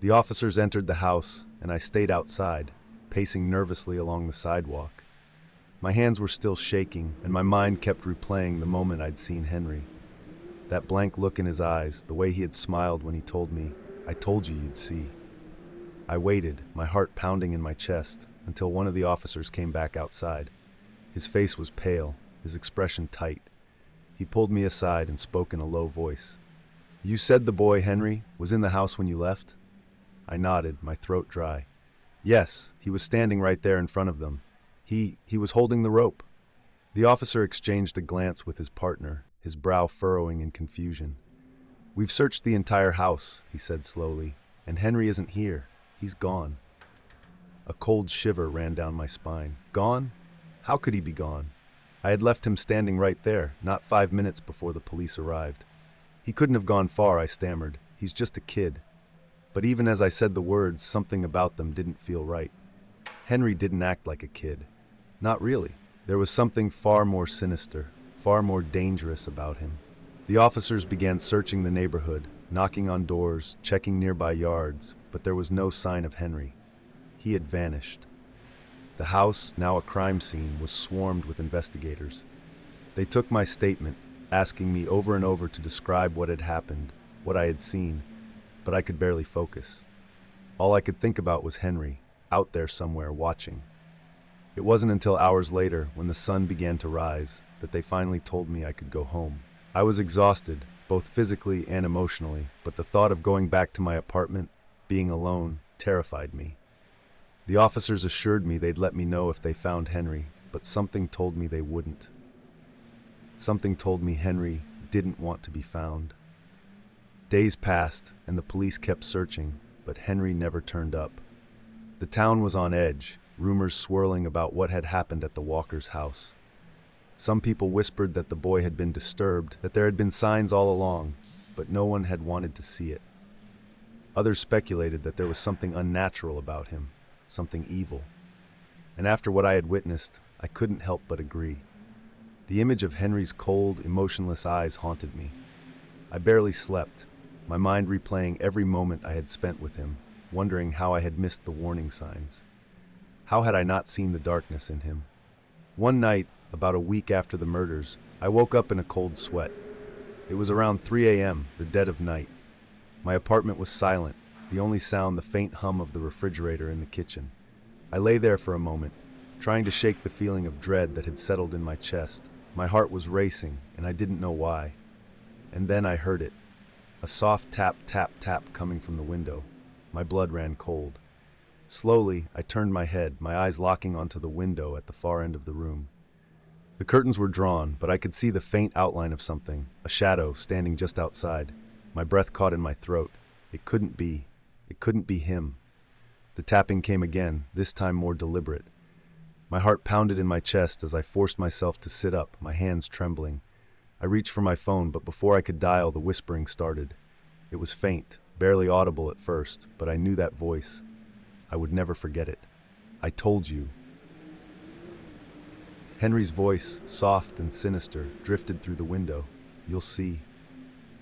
The officers entered the house, and I stayed outside, pacing nervously along the sidewalk. My hands were still shaking, and my mind kept replaying the moment I'd seen Henry. That blank look in his eyes, the way he had smiled when he told me, "I told you you'd see." I waited, my heart pounding in my chest, until one of the officers came back outside. His face was pale, his expression tight. He pulled me aside and spoke in a low voice. "You said the boy, Henry, was in the house when you left?" I nodded, my throat dry. "Yes, he was standing right there in front of them. He was holding the rope." The officer exchanged a glance with his partner, his brow furrowing in confusion. "We've searched the entire house," he said slowly, "and Henry isn't here. He's gone." A cold shiver ran down my spine. Gone? How could he be gone? I had left him standing right there, not 5 minutes before the police arrived. "He couldn't have gone far," I stammered. "He's just a kid." But even as I said the words, something about them didn't feel right. Henry didn't act like a kid. Not really. There was something far more sinister, far more dangerous about him. The officers began searching the neighborhood, knocking on doors, checking nearby yards, but there was no sign of Henry. He had vanished. The house, now a crime scene, was swarmed with investigators. They took my statement, asking me over and over to describe what had happened, what I had seen, but I could barely focus. All I could think about was Henry, out there somewhere watching. It wasn't until hours later, when the sun began to rise, that they finally told me I could go home. I was exhausted, both physically and emotionally, but the thought of going back to my apartment, being alone, terrified me. The officers assured me they'd let me know if they found Henry, but something told me they wouldn't. Something told me Henry didn't want to be found. Days passed, and the police kept searching, but Henry never turned up. The town was on edge, rumors swirling about what had happened at the Walkers' house. Some people whispered that the boy had been disturbed, that there had been signs all along, but no one had wanted to see it. Others speculated that there was something unnatural about him, something evil. And after what I had witnessed, I couldn't help but agree. The image of Henry's cold, emotionless eyes haunted me. I barely slept, my mind replaying every moment I had spent with him, wondering how I had missed the warning signs. How had I not seen the darkness in him? One night, about a week after the murders, I woke up in a cold sweat. It was around 3 a.m., the dead of night. My apartment was silent, the only sound the faint hum of the refrigerator in the kitchen. I lay there for a moment, trying to shake the feeling of dread that had settled in my chest. My heart was racing, and I didn't know why. And then I heard it. A soft tap, tap, tap coming from the window. My blood ran cold. Slowly, I turned my head, my eyes locking onto the window at the far end of the room. The curtains were drawn, but I could see the faint outline of something, a shadow standing just outside. My breath caught in my throat. It couldn't be. It couldn't be him. The tapping came again, this time more deliberate. My heart pounded in my chest as I forced myself to sit up, my hands trembling. I reached for my phone, but before I could dial, the whispering started. It was faint, barely audible at first, but I knew that voice. I would never forget it. I told you. Henry's voice, soft and sinister, drifted through the window. You'll see.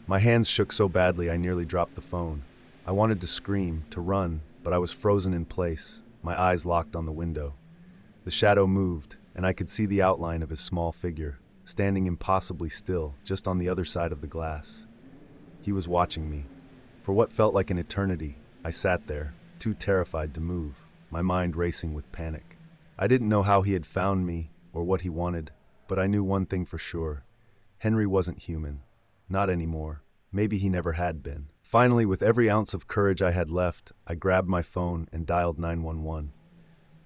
My hands shook so badly I nearly dropped the phone. I wanted to scream, to run, but I was frozen in place, my eyes locked on the window. The shadow moved, and I could see the outline of his small figure, standing impossibly still, just on the other side of the glass. He was watching me. For what felt like an eternity, I sat there, too terrified to move, my mind racing with panic. I didn't know how he had found me or what he wanted, but I knew one thing for sure. Henry wasn't human. Not anymore. Maybe he never had been. Finally, with every ounce of courage I had left, I grabbed my phone and dialed 911.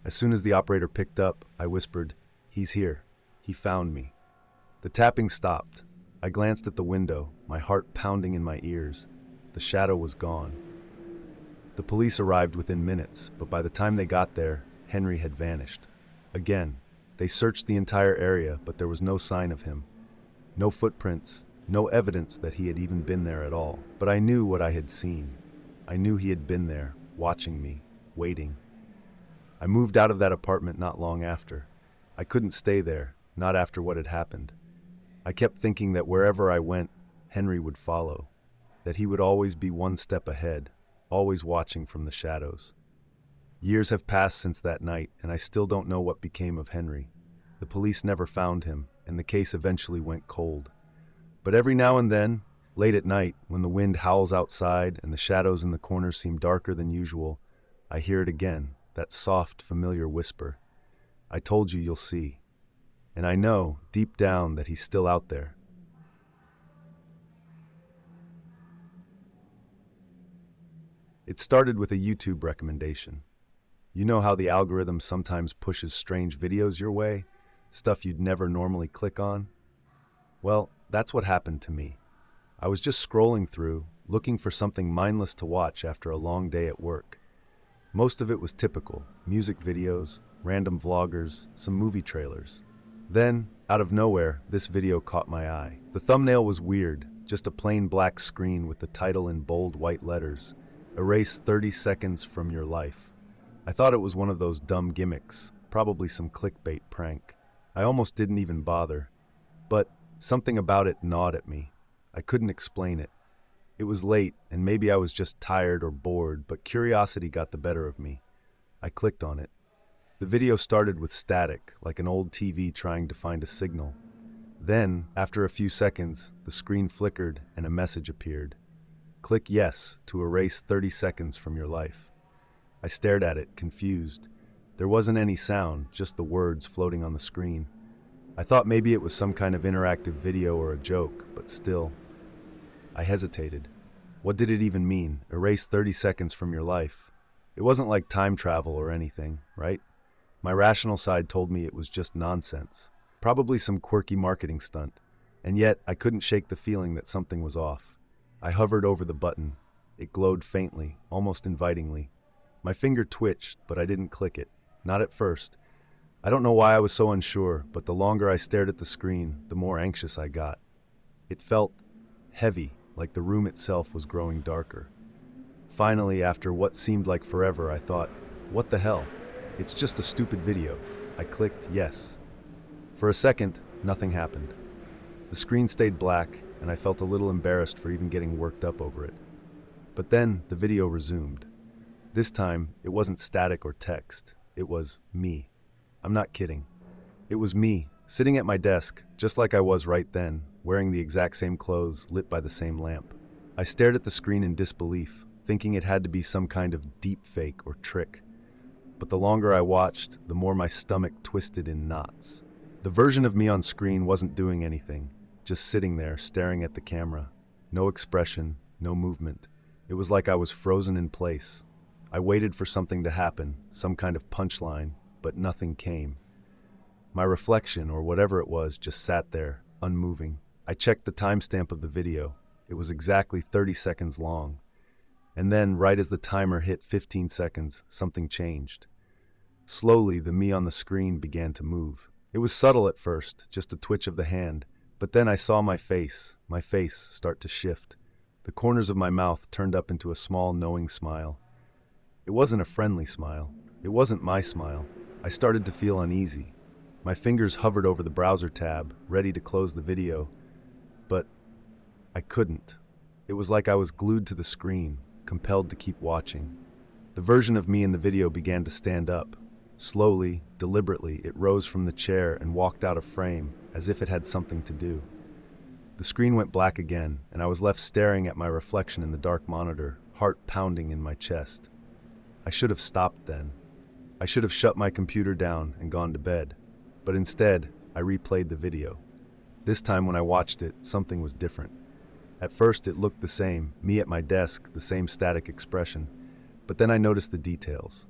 As soon as the operator picked up, I whispered, "He's here. He found me." The tapping stopped. I glanced at the window, my heart pounding in my ears. The shadow was gone. The police arrived within minutes, but by the time they got there, Henry had vanished. Again, they searched the entire area, but there was no sign of him. No footprints, no evidence that he had even been there at all. But I knew what I had seen. I knew he had been there, watching me, waiting. I moved out of that apartment not long after. I couldn't stay there, not after what had happened. I kept thinking that wherever I went, Henry would follow, that he would always be one step ahead, always watching from the shadows. Years have passed since that night, and I still don't know what became of Henry. The police never found him, and the case eventually went cold. But every now and then, late at night, when the wind howls outside and the shadows in the corners seem darker than usual, I hear it again, that soft, familiar whisper. I told you you'll see. And I know, deep down, that he's still out there. It started with a YouTube recommendation. You know how the algorithm sometimes pushes strange videos your way? Stuff you'd never normally click on? Well, that's what happened to me. I was just scrolling through, looking for something mindless to watch after a long day at work. Most of it was typical, music videos, random vloggers, some movie trailers. Then, out of nowhere, this video caught my eye. The thumbnail was weird, just a plain black screen with the title in bold white letters, "Erase 30 seconds from your life." I thought it was one of those dumb gimmicks, probably some clickbait prank. I almost didn't even bother. But something about it gnawed at me. I couldn't explain it. It was late, and maybe I was just tired or bored, but curiosity got the better of me. I clicked on it. The video started with static, like an old TV trying to find a signal. Then, after a few seconds, the screen flickered and a message appeared. Click yes to erase 30 seconds from your life. I stared at it, confused. There wasn't any sound, just the words floating on the screen. I thought maybe it was some kind of interactive video or a joke, but still. I hesitated. What did it even mean? Erase 30 seconds from your life. It wasn't like time travel or anything, right? My rational side told me it was just nonsense. Probably some quirky marketing stunt. And yet, I couldn't shake the feeling that something was off. I hovered over the button. It glowed faintly, almost invitingly. My finger twitched, but I didn't click it. Not at first. I don't know why I was so unsure, but the longer I stared at the screen, the more anxious I got. It felt heavy, like the room itself was growing darker. Finally, after what seemed like forever, I thought, what the hell? It's just a stupid video. I clicked yes. For a second, nothing happened. The screen stayed black, and I felt a little embarrassed for even getting worked up over it. But then, the video resumed. This time, it wasn't static or text. It was me. I'm not kidding. It was me, sitting at my desk, just like I was right then, wearing the exact same clothes, lit by the same lamp. I stared at the screen in disbelief, thinking it had to be some kind of deep fake or trick. But the longer I watched, the more my stomach twisted in knots. The version of me on screen wasn't doing anything, just sitting there, staring at the camera. No expression, no movement. It was like I was frozen in place. I waited for something to happen, some kind of punchline, but nothing came. My reflection, or whatever it was, just sat there, unmoving. I checked the timestamp of the video. It was exactly 30 seconds long. And then, right as the timer hit 15 seconds, something changed. Slowly, the me on the screen began to move. It was subtle at first, just a twitch of the hand, but then I saw my face start to shift. The corners of my mouth turned up into a small, knowing smile. It wasn't a friendly smile. It wasn't my smile. I started to feel uneasy. My fingers hovered over the browser tab, ready to close the video, but I couldn't. It was like I was glued to the screen, compelled to keep watching. The version of me in the video began to stand up. Slowly, deliberately, it rose from the chair and walked out of frame, as if it had something to do. The screen went black again, and I was left staring at my reflection in the dark monitor, heart pounding in my chest. I should have stopped then. I should have shut my computer down and gone to bed. But instead, I replayed the video. This time when I watched it, something was different. At first it looked the same, me at my desk, the same static expression. But then I noticed the details.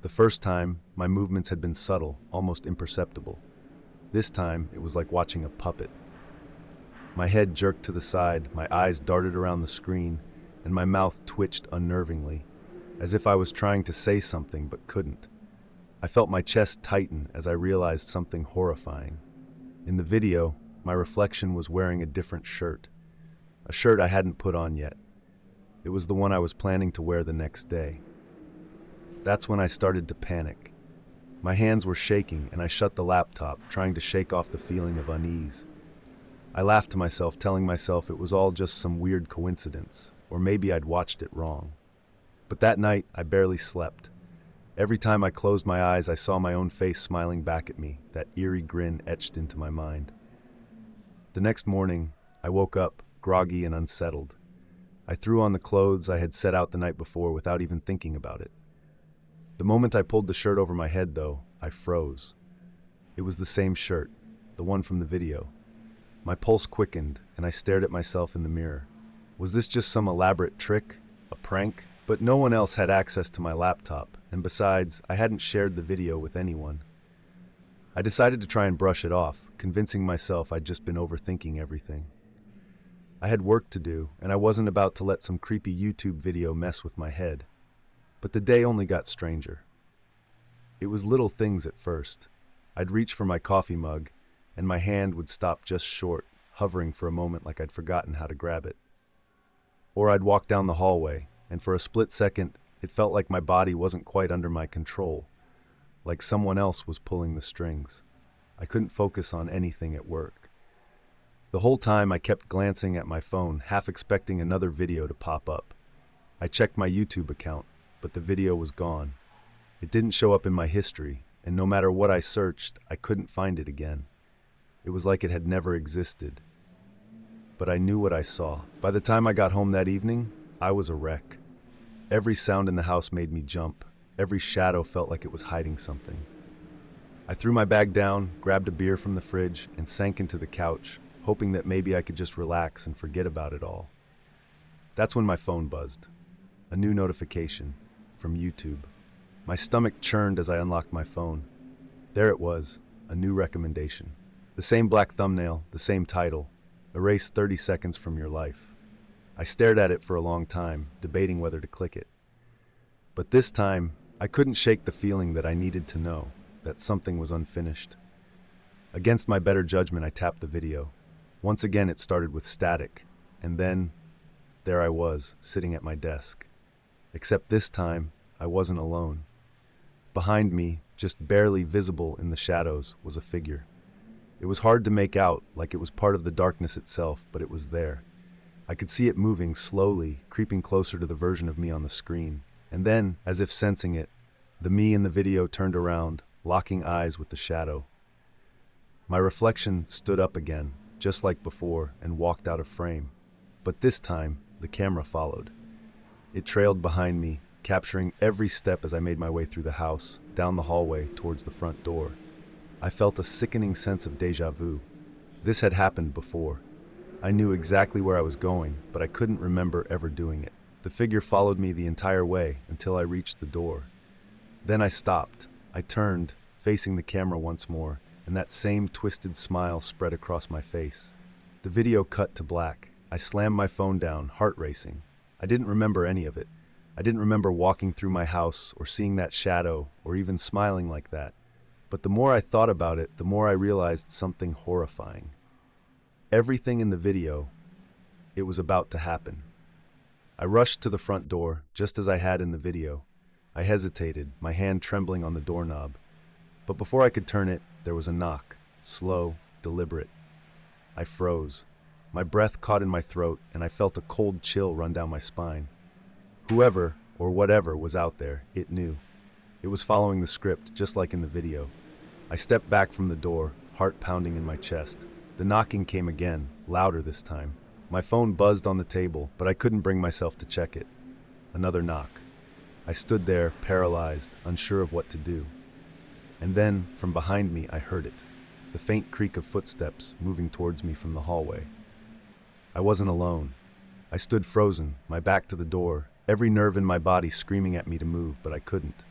The first time, my movements had been subtle, almost imperceptible. This time, it was like watching a puppet. My head jerked to the side, my eyes darted around the screen, and my mouth twitched unnervingly, as if I was trying to say something but couldn't. I felt my chest tighten as I realized something horrifying. In the video, my reflection was wearing a different shirt. A shirt I hadn't put on yet. It was the one I was planning to wear the next day. That's when I started to panic. My hands were shaking and I shut the laptop, trying to shake off the feeling of unease. I laughed to myself, telling myself it was all just some weird coincidence, or maybe I'd watched it wrong. But that night, I barely slept. Every time I closed my eyes, I saw my own face smiling back at me, that eerie grin etched into my mind. The next morning, I woke up, groggy and unsettled. I threw on the clothes I had set out the night before without even thinking about it. The moment I pulled the shirt over my head, though, I froze. It was the same shirt, the one from the video. My pulse quickened, and I stared at myself in the mirror. Was this just some elaborate trick? A prank? But no one else had access to my laptop, and besides, I hadn't shared the video with anyone. I decided to try and brush it off, convincing myself I'd just been overthinking everything. I had work to do, and I wasn't about to let some creepy YouTube video mess with my head. But the day only got stranger. It was little things at first. I'd reach for my coffee mug, and my hand would stop just short, hovering for a moment like I'd forgotten how to grab it. Or I'd walk down the hallway, and for a split second, it felt like my body wasn't quite under my control, like someone else was pulling the strings. I couldn't focus on anything at work. The whole time I kept glancing at my phone, half expecting another video to pop up. I checked my YouTube account, but the video was gone. It didn't show up in my history, and no matter what I searched, I couldn't find it again. It was like it had never existed. But I knew what I saw. By the time I got home that evening, I was a wreck. Every sound in the house made me jump. Every shadow felt like it was hiding something. I threw my bag down, grabbed a beer from the fridge, and sank into the couch, hoping that maybe I could just relax and forget about it all. That's when my phone buzzed. A new notification from YouTube. My stomach churned as I unlocked my phone. There it was, a new recommendation. The same black thumbnail, the same title, erase 30 seconds from your life. I stared at it for a long time, debating whether to click it. But this time, I couldn't shake the feeling that I needed to know, that something was unfinished. Against my better judgment, I tapped the video. Once again, it started with static, and then, there I was, sitting at my desk. Except this time, I wasn't alone. Behind me, just barely visible in the shadows, was a figure. It was hard to make out, like it was part of the darkness itself, but it was there. I could see it moving slowly, creeping closer to the version of me on the screen. And then, as if sensing it, The me in the video turned around, locking eyes with the shadow. My reflection stood up again, just like before, and walked out of frame. But this time, the camera followed. It trailed behind me, capturing every step as I made my way through the house, down the hallway, towards the front door. I felt a sickening sense of déjà vu. This had happened before. I knew exactly where I was going, but I couldn't remember ever doing it. The figure followed me the entire way until I reached the door. Then I stopped. I turned, facing the camera once more, and that same twisted smile spread across my face. The video cut to black. I slammed my phone down, heart racing. I didn't remember any of it. I didn't remember walking through my house or seeing that shadow or even smiling like that. But the more I thought about it, the more I realized something horrifying. Everything in the video, it was about to happen. I rushed to the front door, just as I had in the video. I hesitated, my hand trembling on the doorknob. But before I could turn it, there was a knock, slow, deliberate. I froze. My breath caught in my throat, and I felt a cold chill run down my spine. Whoever, or whatever, was out there, it knew. It was following the script, just like in the video. I stepped back from the door, heart pounding in my chest. The knocking came again, louder this time. My phone buzzed on the table, but I couldn't bring myself to check it. Another knock. I stood there, paralyzed, unsure of what to do. And then, from behind me, I heard it. The faint creak of footsteps moving towards me from the hallway. I wasn't alone. I stood frozen, my back to the door, every nerve in my body screaming at me to move, but I couldn't.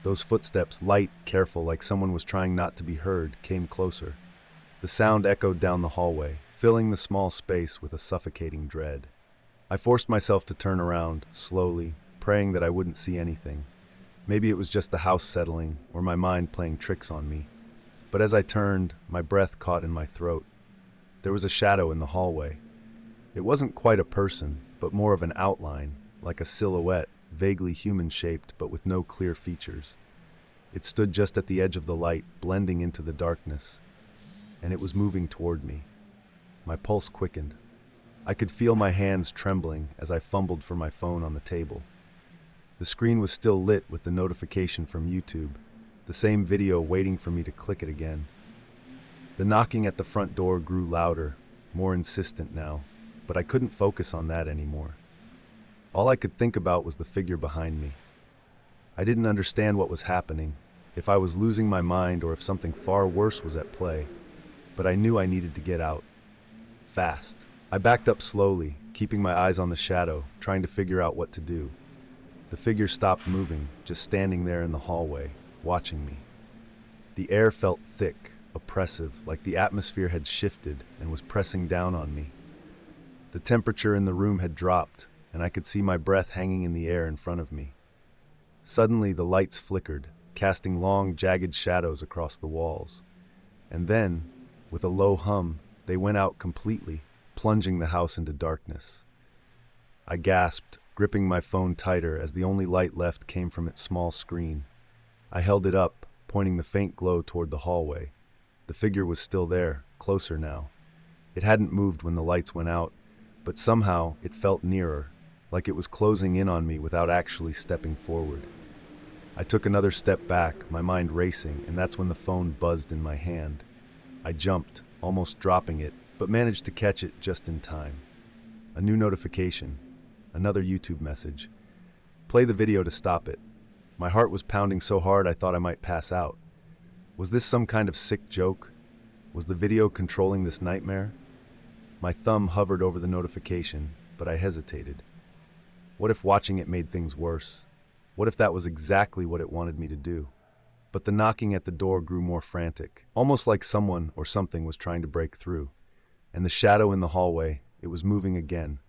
Those footsteps, light, careful, like someone was trying not to be heard, came closer. The sound echoed down the hallway, filling the small space with a suffocating dread. I forced myself to turn around, slowly, praying that I wouldn't see anything. Maybe it was just the house settling, or my mind playing tricks on me. But as I turned, my breath caught in my throat. There was a shadow in the hallway. It wasn't quite a person, but more of an outline, like a silhouette, vaguely human-shaped but with no clear features. It stood just at the edge of the light, blending into the darkness, and it was moving toward me. My pulse quickened. I could feel my hands trembling as I fumbled for my phone on the table. The screen was still lit with the notification from YouTube, the same video waiting for me to click it again. The knocking at the front door grew louder, more insistent now, but I couldn't focus on that anymore. All I could think about was the figure behind me. I didn't understand what was happening, if I was losing my mind or if something far worse was at play, but I knew I needed to get out. Fast. I backed up slowly, keeping my eyes on the shadow, trying to figure out what to do. The figure stopped moving, just standing there in the hallway, watching me. The air felt thick, oppressive, like the atmosphere had shifted and was pressing down on me. The temperature in the room had dropped, and I could see my breath hanging in the air in front of me. Suddenly, the lights flickered, casting long, jagged shadows across the walls. And then, with a low hum, they went out completely, plunging the house into darkness. I gasped, gripping my phone tighter as the only light left came from its small screen. I held it up, pointing the faint glow toward the hallway. The figure was still there, closer now. It hadn't moved when the lights went out, but somehow it felt nearer, like it was closing in on me without actually stepping forward. I took another step back, my mind racing, and that's when the phone buzzed in my hand. I jumped, almost dropping it, but managed to catch it just in time. A new notification. Another YouTube message. Play the video to stop it. My heart was pounding so hard I thought I might pass out. Was this some kind of sick joke? Was the video controlling this nightmare? My thumb hovered over the notification, but I hesitated. What if watching it made things worse? What if that was exactly what it wanted me to do? But the knocking at the door grew more frantic, almost like someone or something was trying to break through. And the shadow in the hallway, it was moving again,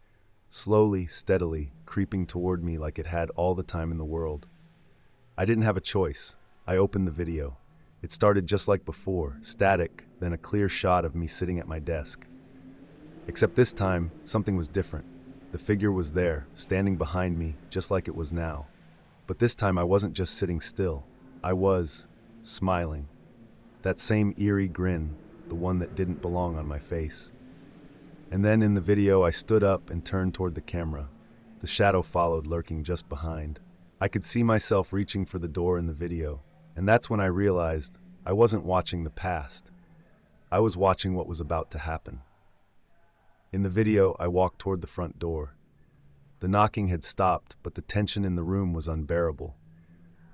slowly, steadily, creeping toward me like it had all the time in the world. I didn't have a choice. I opened the video. It started just like before, static, then a clear shot of me sitting at my desk. Except this time, something was different. The figure was there, standing behind me, just like it was now. But this time I wasn't just sitting still. I was smiling. That same eerie grin, the one that didn't belong on my face. And then in the video I stood up and turned toward the camera. The shadow followed, lurking just behind. I could see myself reaching for the door in the video, and that's when I realized I wasn't watching the past. I was watching what was about to happen. In the video, I walked toward the front door. The knocking had stopped, but the tension in the room was unbearable.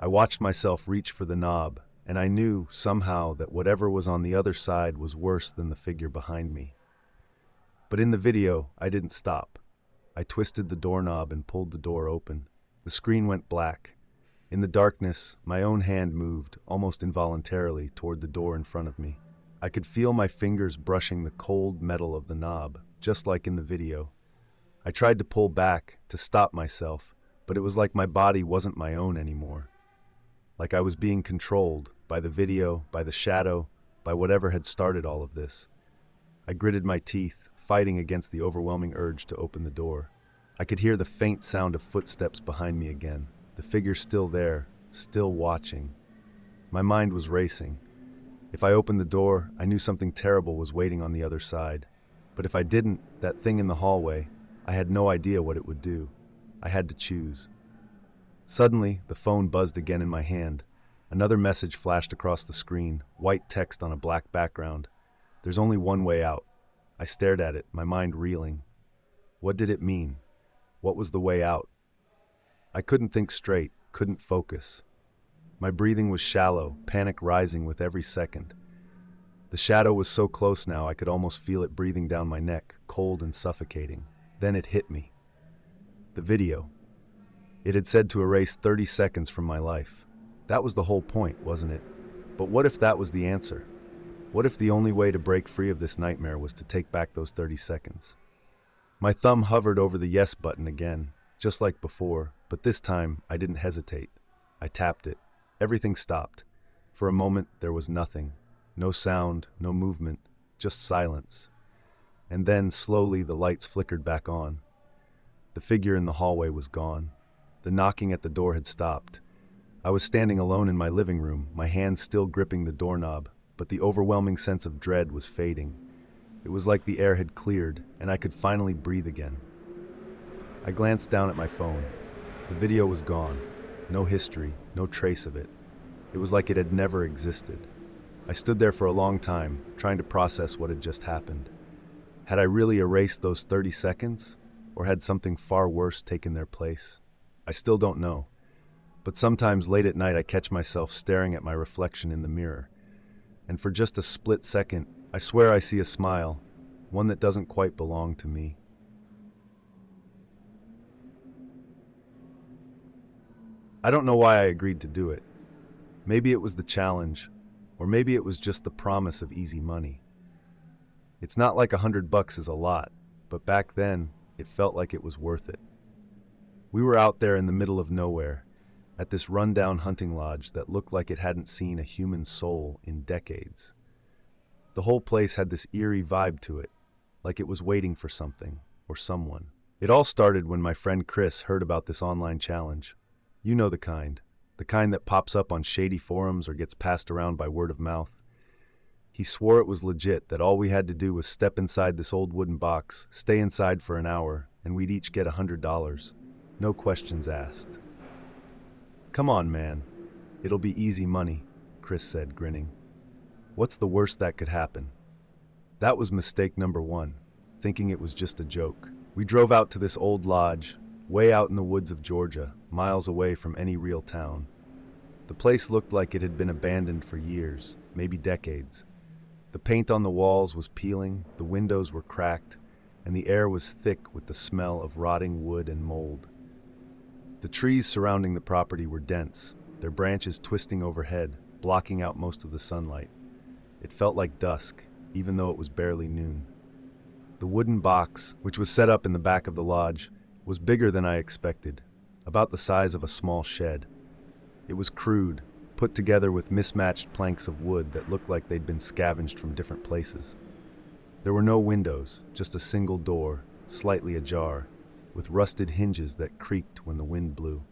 I watched myself reach for the knob, and I knew, somehow, that whatever was on the other side was worse than the figure behind me. But in the video, I didn't stop. I twisted the doorknob and pulled the door open. The screen went black. In the darkness, my own hand moved, almost involuntarily, toward the door in front of me. I could feel my fingers brushing the cold metal of the knob, just like in the video. I tried to pull back, to stop myself, but it was like my body wasn't my own anymore. Like I was being controlled by the video, by the shadow, by whatever had started all of this. I gritted my teeth, fighting against the overwhelming urge to open the door. I could hear the faint sound of footsteps behind me again, the figure still there, still watching. My mind was racing. If I opened the door, I knew something terrible was waiting on the other side. But if I didn't, that thing in the hallway, I had no idea what it would do. I had to choose. Suddenly, the phone buzzed again in my hand. Another message flashed across the screen, white text on a black background. There's only one way out. I stared at it, my mind reeling. What did it mean? What was the way out? I couldn't think straight, couldn't focus. My breathing was shallow, panic rising with every second. The shadow was so close now I could almost feel it breathing down my neck, cold and suffocating. Then it hit me. The video. It had said to erase 30 seconds from my life. That was the whole point, wasn't it? But what if that was the answer? What if the only way to break free of this nightmare was to take back those 30 seconds? My thumb hovered over the yes button again, just like before, but this time I didn't hesitate. I tapped it. Everything stopped. For a moment, there was nothing. No sound, no movement, just silence. And then, slowly, the lights flickered back on. The figure in the hallway was gone. The knocking at the door had stopped. I was standing alone in my living room, my hand still gripping the doorknob, but the overwhelming sense of dread was fading. It was like the air had cleared, and I could finally breathe again. I glanced down at my phone. The video was gone. No history, no trace of it. It was like it had never existed. I stood there for a long time, trying to process what had just happened. Had I really erased those 30 seconds? Or had something far worse taken their place? I still don't know. But sometimes late at night I catch myself staring at my reflection in the mirror. And for just a split second, I swear I see a smile, one that doesn't quite belong to me. I don't know why I agreed to do it. Maybe it was the challenge, or maybe it was just the promise of easy money. It's not like $100 is a lot, but back then, it felt like it was worth it. We were out there in the middle of nowhere, at this rundown hunting lodge that looked like it hadn't seen a human soul in decades. The whole place had this eerie vibe to it, like it was waiting for something, or someone. It all started when my friend Chris heard about this online challenge. You know the kind that pops up on shady forums or gets passed around by word of mouth. He swore it was legit, that all we had to do was step inside this old wooden box, stay inside for an hour, and we'd each get $100. No questions asked. Come on, man. It'll be easy money, Chris said, grinning. What's the worst that could happen? That was mistake number one, thinking it was just a joke. We drove out to this old lodge, way out in the woods of Georgia, miles away from any real town. The place looked like it had been abandoned for years, maybe decades. The paint on the walls was peeling, the windows were cracked, and the air was thick with the smell of rotting wood and mold. The trees surrounding the property were dense, their branches twisting overhead, blocking out most of the sunlight. It felt like dusk, even though it was barely noon. The wooden box, which was set up in the back of the lodge, was bigger than I expected, about the size of a small shed. It was crude, put together with mismatched planks of wood that looked like they'd been scavenged from different places. There were no windows, just a single door, slightly ajar, with rusted hinges that creaked when the wind blew.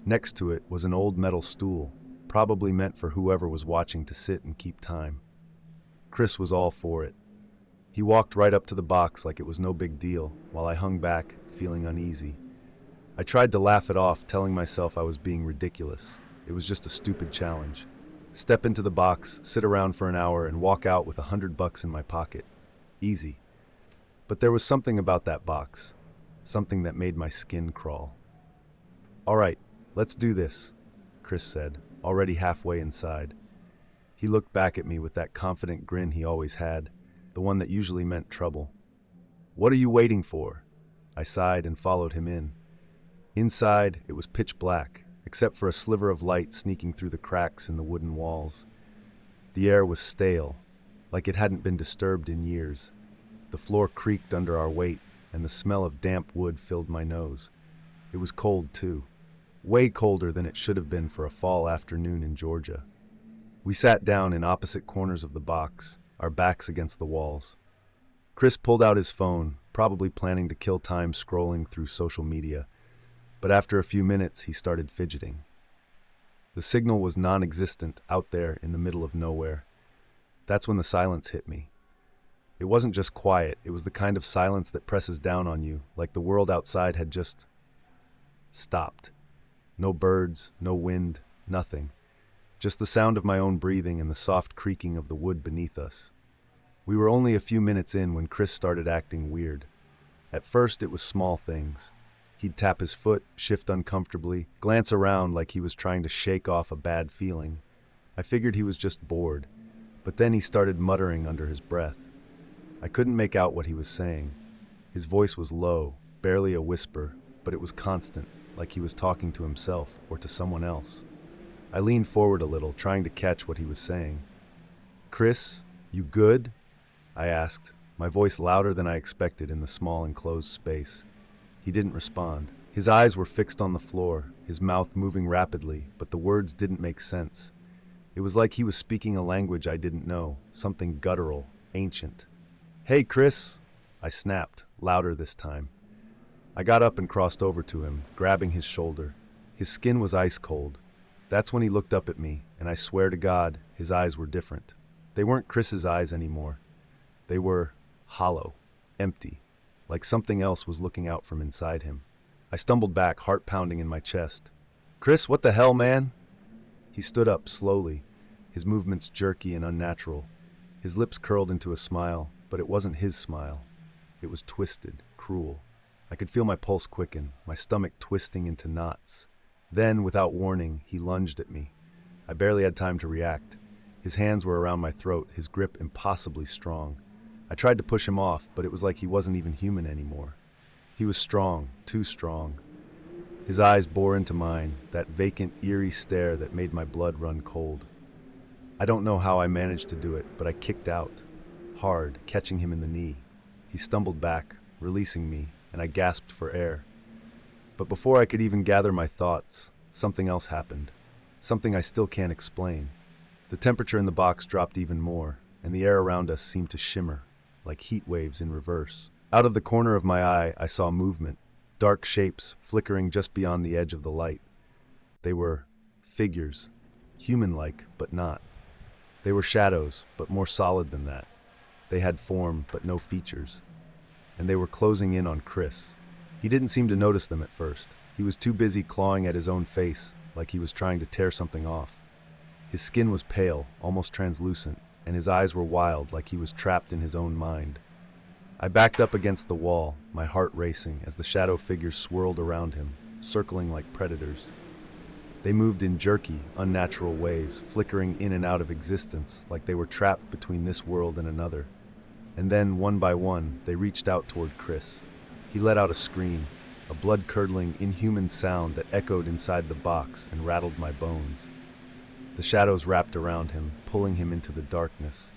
Next to it was an old metal stool, probably meant for whoever was watching to sit and keep time. Chris was all for it. He walked right up to the box like it was no big deal, while I hung back, feeling uneasy. I tried to laugh it off, telling myself I was being ridiculous. It was just a stupid challenge. Step into the box, sit around for an hour, and walk out with $100 in my pocket. Easy. But there was something about that box, something that made my skin crawl. All right, let's do this, Chris said, already halfway inside. He looked back at me with that confident grin he always had, the one that usually meant trouble. What are you waiting for? I sighed and followed him in. Inside, it was pitch black, except for a sliver of light sneaking through the cracks in the wooden walls. The air was stale, like it hadn't been disturbed in years. The floor creaked under our weight, and the smell of damp wood filled my nose. It was cold, too. Way colder than it should have been for a fall afternoon in Georgia. We sat down in opposite corners of the box, our backs against the walls. Chris pulled out his phone, probably planning to kill time scrolling through social media, but after a few minutes he started fidgeting. The signal was non-existent out there in the middle of nowhere. That's when the silence hit me. It wasn't just quiet, it was the kind of silence that presses down on you, like the world outside had just stopped. No birds, no wind, nothing. Just the sound of my own breathing and the soft creaking of the wood beneath us. We were only a few minutes in when Chris started acting weird. At first it was small things. He'd tap his foot, shift uncomfortably, glance around like he was trying to shake off a bad feeling. I figured he was just bored, but then he started muttering under his breath. I couldn't make out what he was saying. His voice was low, barely a whisper, but it was constant, like he was talking to himself or to someone else. I leaned forward a little, trying to catch what he was saying. "Chris, you good?" I asked, my voice louder than I expected in the small enclosed space. He didn't respond. His eyes were fixed on the floor, his mouth moving rapidly, but the words didn't make sense. It was like he was speaking a language I didn't know, something guttural, ancient. "Hey, Chris," I snapped, louder this time. I got up and crossed over to him, grabbing his shoulder. His skin was ice cold. That's when he looked up at me, and I swear to God, his eyes were different. They weren't Chris's eyes anymore. They were hollow, empty, like something else was looking out from inside him. I stumbled back, heart pounding in my chest. "Chris, what the hell, man?" He stood up slowly, his movements jerky and unnatural. His lips curled into a smile, but it wasn't his smile. It was twisted, cruel. I could feel my pulse quicken, my stomach twisting into knots. Then, without warning, he lunged at me. I barely had time to react. His hands were around my throat, his grip impossibly strong. I tried to push him off, but it was like he wasn't even human anymore. He was strong, too strong. His eyes bore into mine, that vacant, eerie stare that made my blood run cold. I don't know how I managed to do it, but I kicked out, hard, catching him in the knee. He stumbled back, releasing me, and I gasped for air. But before I could even gather my thoughts, something else happened. Something I still can't explain. The temperature in the box dropped even more, and the air around us seemed to shimmer, like heat waves in reverse. Out of the corner of my eye, I saw movement, dark shapes flickering just beyond the edge of the light. They were figures, human-like, but not. They were shadows, but more solid than that. They had form, but no features. And they were closing in on Chris. He didn't seem to notice them at first. He was too busy clawing at his own face, like he was trying to tear something off. His skin was pale, almost translucent, and his eyes were wild, like he was trapped in his own mind. I backed up against the wall, my heart racing, as the shadow figures swirled around him, circling like predators. They moved in jerky, unnatural ways, flickering in and out of existence, like they were trapped between this world and another. And then, one by one, they reached out toward Chris. He let out a scream, a blood-curdling, inhuman sound that echoed inside the box and rattled my bones. The shadows wrapped around him, pulling him into the darkness.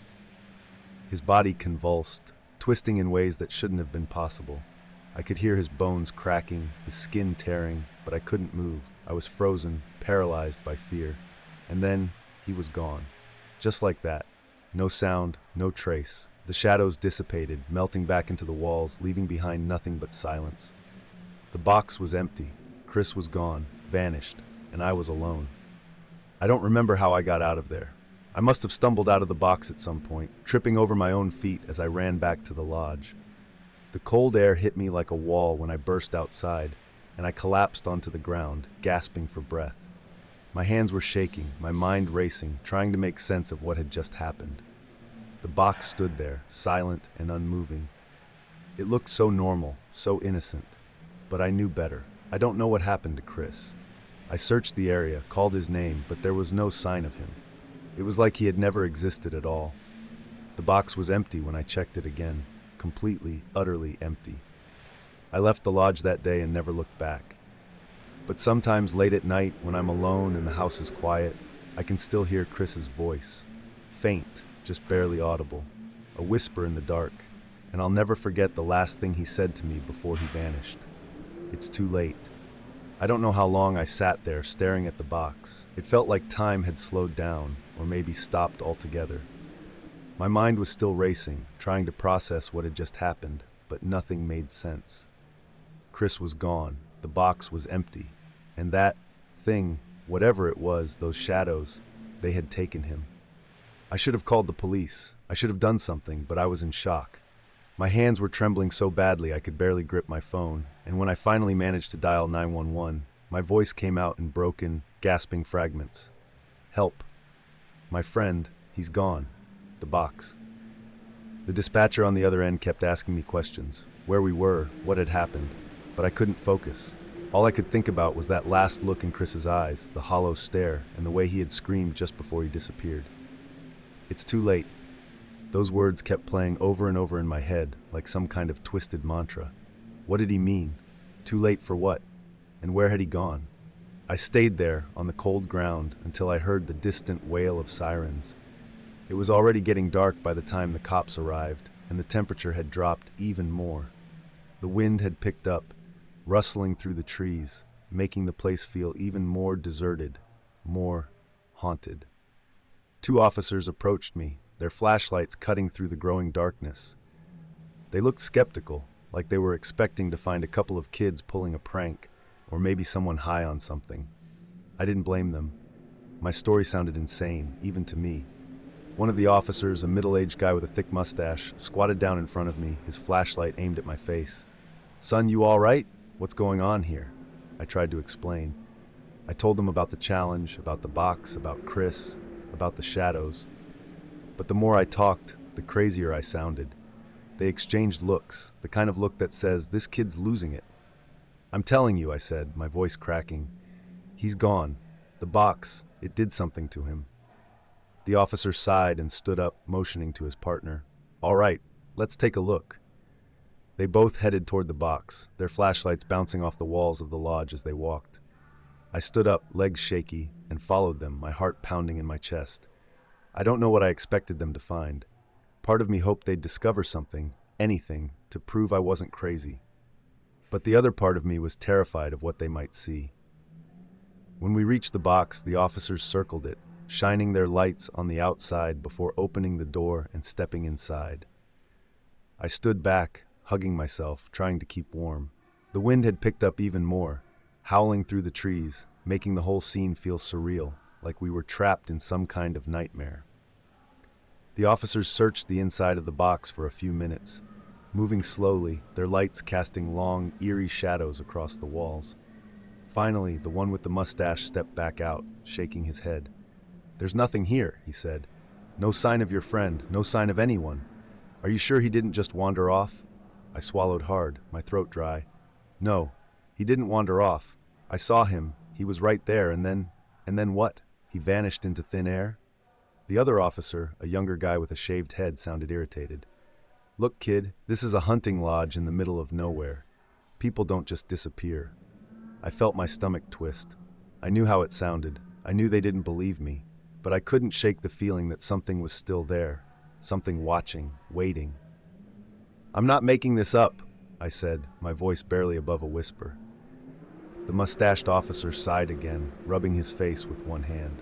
His body convulsed, twisting in ways that shouldn't have been possible. I could hear his bones cracking, his skin tearing, but I couldn't move. I was frozen, paralyzed by fear. And then, he was gone. Just like that. No sound, no trace. The shadows dissipated, melting back into the walls, leaving behind nothing but silence. The box was empty. Chris was gone, vanished, and I was alone. I don't remember how I got out of there. I must have stumbled out of the box at some point, tripping over my own feet as I ran back to the lodge. The cold air hit me like a wall when I burst outside, and I collapsed onto the ground, gasping for breath. My hands were shaking, my mind racing, trying to make sense of what had just happened. The box stood there, silent and unmoving. It looked so normal, so innocent. But I knew better. I don't know what happened to Chris. I searched the area, called his name, but there was no sign of him. It was like he had never existed at all. The box was empty when I checked it again, completely, utterly empty. I left the lodge that day and never looked back. But sometimes late at night, when I'm alone and the house is quiet, I can still hear Chris's voice. Faint, just barely audible. A whisper in the dark. And I'll never forget the last thing he said to me before he vanished. It's too late. I don't know how long I sat there staring at the box. It felt like time had slowed down, or maybe stopped altogether. My mind was still racing, trying to process what had just happened, but nothing made sense. Chris was gone. The box was empty. And that thing, whatever it was, those shadows, they had taken him. I should have called the police. I should have done something, but I was in shock. My hands were trembling so badly I could barely grip my phone, and when I finally managed to dial 911, my voice came out in broken, gasping fragments. Help. My friend, he's gone. The box. The dispatcher on the other end kept asking me questions, where we were, what had happened, but I couldn't focus. All I could think about was that last look in Chris's eyes, the hollow stare, and the way he had screamed just before he disappeared. It's too late. Those words kept playing over and over in my head, like some kind of twisted mantra. What did he mean? Too late for what? And where had he gone? I stayed there, on the cold ground, until I heard the distant wail of sirens. It was already getting dark by the time the cops arrived, and the temperature had dropped even more. The wind had picked up, rustling through the trees, making the place feel even more deserted, more haunted. Two officers approached me, their flashlights cutting through the growing darkness. They looked skeptical, like they were expecting to find a couple of kids pulling a prank, or maybe someone high on something. I didn't blame them. My story sounded insane, even to me. One of the officers, a middle-aged guy with a thick mustache, squatted down in front of me, his flashlight aimed at my face. "Son, you all right? What's going on here?" I tried to explain. I told them about the challenge, about the box, about Chris, about the shadows. But the more I talked, the crazier I sounded. They exchanged looks, the kind of look that says, "This kid's losing it." "I'm telling you," I said, my voice cracking. "He's gone. The box, it did something to him." The officer sighed and stood up, motioning to his partner. "All right, let's take a look." They both headed toward the box, their flashlights bouncing off the walls of the lodge as they walked. I stood up, legs shaky, and followed them, my heart pounding in my chest. I don't know what I expected them to find. Part of me hoped they'd discover something, anything, to prove I wasn't crazy. But the other part of me was terrified of what they might see. When we reached the box, the officers circled it, shining their lights on the outside before opening the door and stepping inside. I stood back, hugging myself, trying to keep warm. The wind had picked up even more, howling through the trees, making the whole scene feel surreal, like we were trapped in some kind of nightmare. The officers searched the inside of the box for a few minutes, moving slowly, their lights casting long, eerie shadows across the walls. Finally, the one with the mustache stepped back out, shaking his head. "There's nothing here," he said. "No sign of your friend, no sign of anyone. Are you sure he didn't just wander off?" I swallowed hard, my throat dry. "No, he didn't wander off. I saw him. He was right there, and then what? He vanished into thin air?" The other officer, a younger guy with a shaved head, sounded irritated. "Look, kid, this is a hunting lodge in the middle of nowhere. People don't just disappear." I felt my stomach twist. I knew how it sounded. I knew they didn't believe me, but I couldn't shake the feeling that something was still there, something watching, waiting. "I'm not making this up," I said, my voice barely above a whisper. The mustached officer sighed again, rubbing his face with one hand.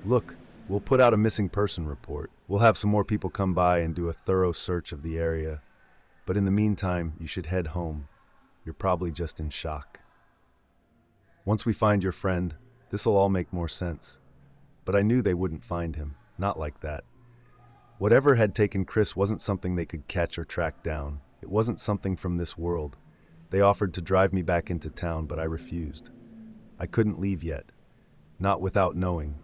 "Look, we'll put out a missing person report. We'll have some more people come by and do a thorough search of the area. But in the meantime, you should head home. You're probably just in shock. Once we find your friend, this'll all make more sense." But I knew they wouldn't find him, not like that. Whatever had taken Chris wasn't something they could catch or track down. It wasn't something from this world. They offered to drive me back into town, but I refused. I couldn't leave yet. Not without knowing.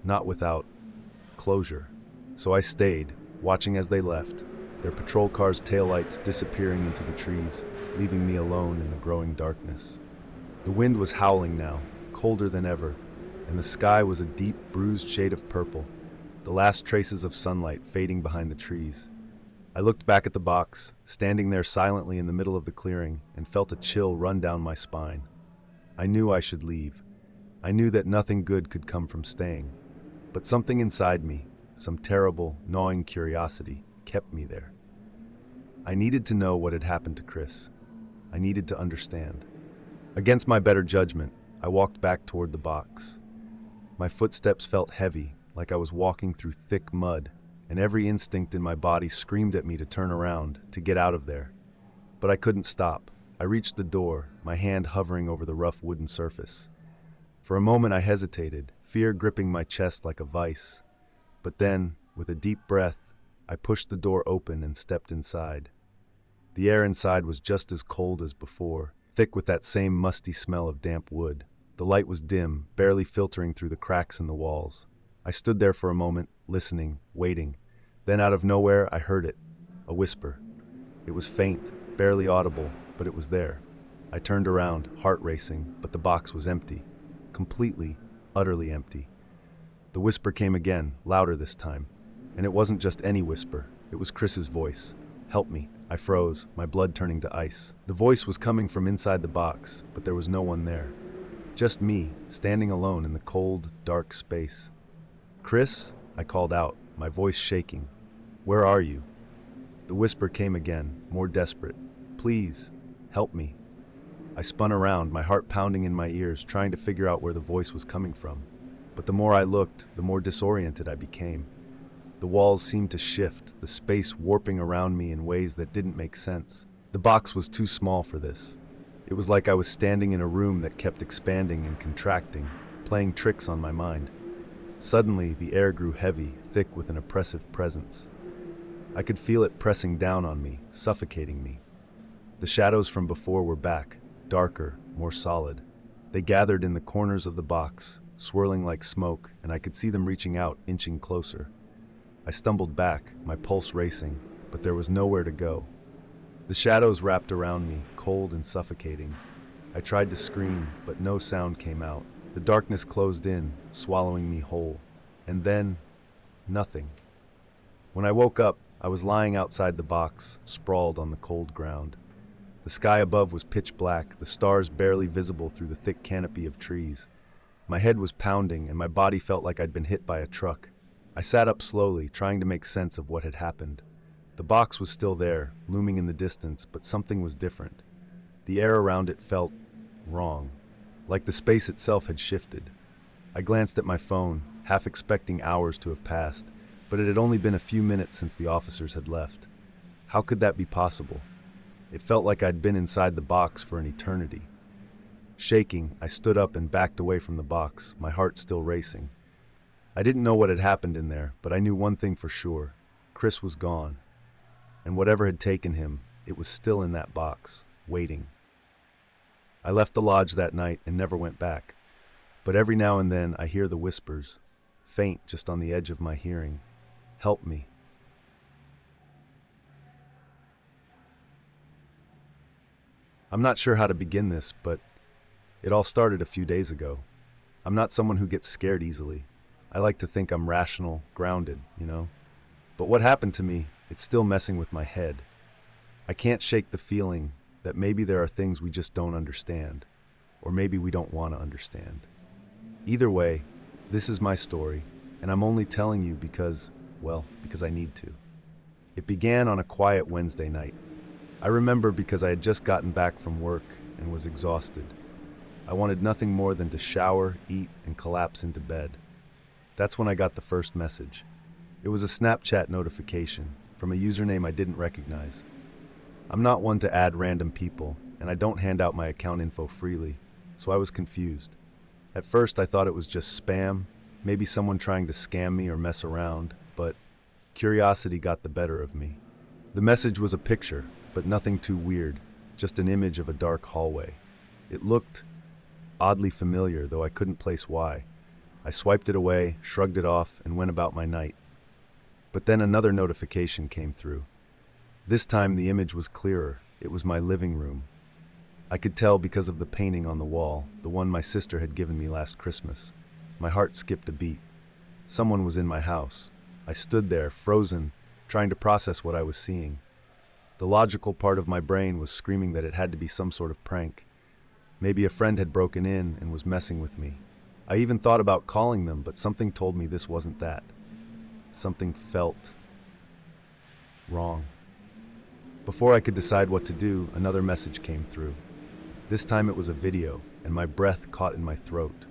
Not without closure. So I stayed, watching as they left, their patrol car's taillights disappearing into the trees, leaving me alone in the growing darkness. The wind was howling now, colder than ever, and the sky was a deep, bruised shade of purple, the last traces of sunlight fading behind the trees. I looked back at the box, standing there silently in the middle of the clearing, and felt a chill run down my spine. I knew I should leave. I knew that nothing good could come from staying. But something inside me, some terrible, gnawing curiosity, kept me there. I needed to know what had happened to Chris. I needed to understand. Against my better judgment, I walked back toward the box. My footsteps felt heavy, like I was walking through thick mud, and every instinct in my body screamed at me to turn around, to get out of there. But I couldn't stop. I reached the door, my hand hovering over the rough wooden surface. For a moment I hesitated, fear gripping my chest like a vice. But then, with a deep breath, I pushed the door open and stepped inside. The air inside was just as cold as before, thick with that same musty smell of damp wood. The light was dim, barely filtering through the cracks in the walls. I stood there for a moment, listening, waiting. Then out of nowhere, I heard it. A whisper. It was faint, barely audible, but it was there. I turned around, heart racing, but the box was empty. Completely, utterly empty. The whisper came again, louder this time. And it wasn't just any whisper. It was Chris's voice. "Help me." I froze, my blood turning to ice. The voice was coming from inside the box, but there was no one there. Just me, standing alone in the cold, dark space. "Chris?" I called out, my voice shaking. "Where are you?" The whisper came again, more desperate. "Please, help me." I spun around, my heart pounding in my ears, trying to figure out where the voice was coming from. But the more I looked, the more disoriented I became. The walls seemed to shift, the space warping around me in ways that didn't make sense. The box was too small for this. It was like I was standing in a room that kept expanding and contracting, playing tricks on my mind. Suddenly, the air grew heavy, thick with an oppressive presence. I could feel it pressing down on me, suffocating me. The shadows from before were back, darker, more solid. They gathered in the corners of the box, swirling like smoke, and I could see them reaching out, inching closer. I stumbled back, my pulse racing, but there was nowhere to go. The shadows wrapped around me, cold and suffocating. I tried to scream, but no sound came out. The darkness closed in, swallowing me whole. And then, nothing. When I woke up, I was lying outside the box, sprawled on the cold ground. The sky above was pitch black, the stars barely visible through the thick canopy of trees. My head was pounding, and my body felt like I'd been hit by a truck. I sat up slowly, trying to make sense of what had happened. The box was still there, looming in the distance, but something was different. The air around it felt wrong, like the space itself had shifted. I glanced at my phone, half expecting hours to have passed, but it had only been a few minutes since the officers had left. How could that be possible? It felt like I'd been inside the box for an eternity. Shaking, I stood up and backed away from the box, my heart still racing. I didn't know what had happened in there, but I knew one thing for sure. Chris was gone. And whatever had taken him, it was still in that box, waiting. I left the lodge that night and never went back. But every now and then I hear the whispers, faint just on the edge of my hearing. "Help me." I'm not sure how to begin this, but it all started a few days ago. I'm not someone who gets scared easily. I like to think I'm rational, grounded, But what happened to me, it's still messing with my head. I can't shake the feeling that maybe there are things we just don't understand, or maybe we don't want to understand. Either way, this is my story, and I'm only telling you because I need to. It began on a quiet Wednesday night. I remember because I had just gotten back from work and was exhausted. I wanted nothing more than to shower, eat, and collapse into bed. That's when I got the first message. It was a Snapchat notification from a username I didn't recognize. I'm not one to add random people, and I don't hand out my account info freely, so I was confused. At first I thought it was just spam, maybe someone trying to scam me or mess around, but curiosity got the better of me. The message was a picture, but nothing too weird. just an image of a dark hallway. It looked oddly familiar, though I couldn't place why. I swiped it away, shrugged it off, and went about my night. But then another notification came through. This time the image was clearer. It was my living room. I could tell because of the painting on the wall, the one my sister had given me last Christmas. My heart skipped a beat. Someone was in my house. I stood there, frozen, trying to process what I was seeing. The logical part of my brain was screaming that it had to be some sort of prank. Maybe a friend had broken in and was messing with me. I even thought about calling them, but something told me this wasn't that. Something felt wrong. Before I could decide what to do, another message came through. This time it was a video, and my breath caught in my throat.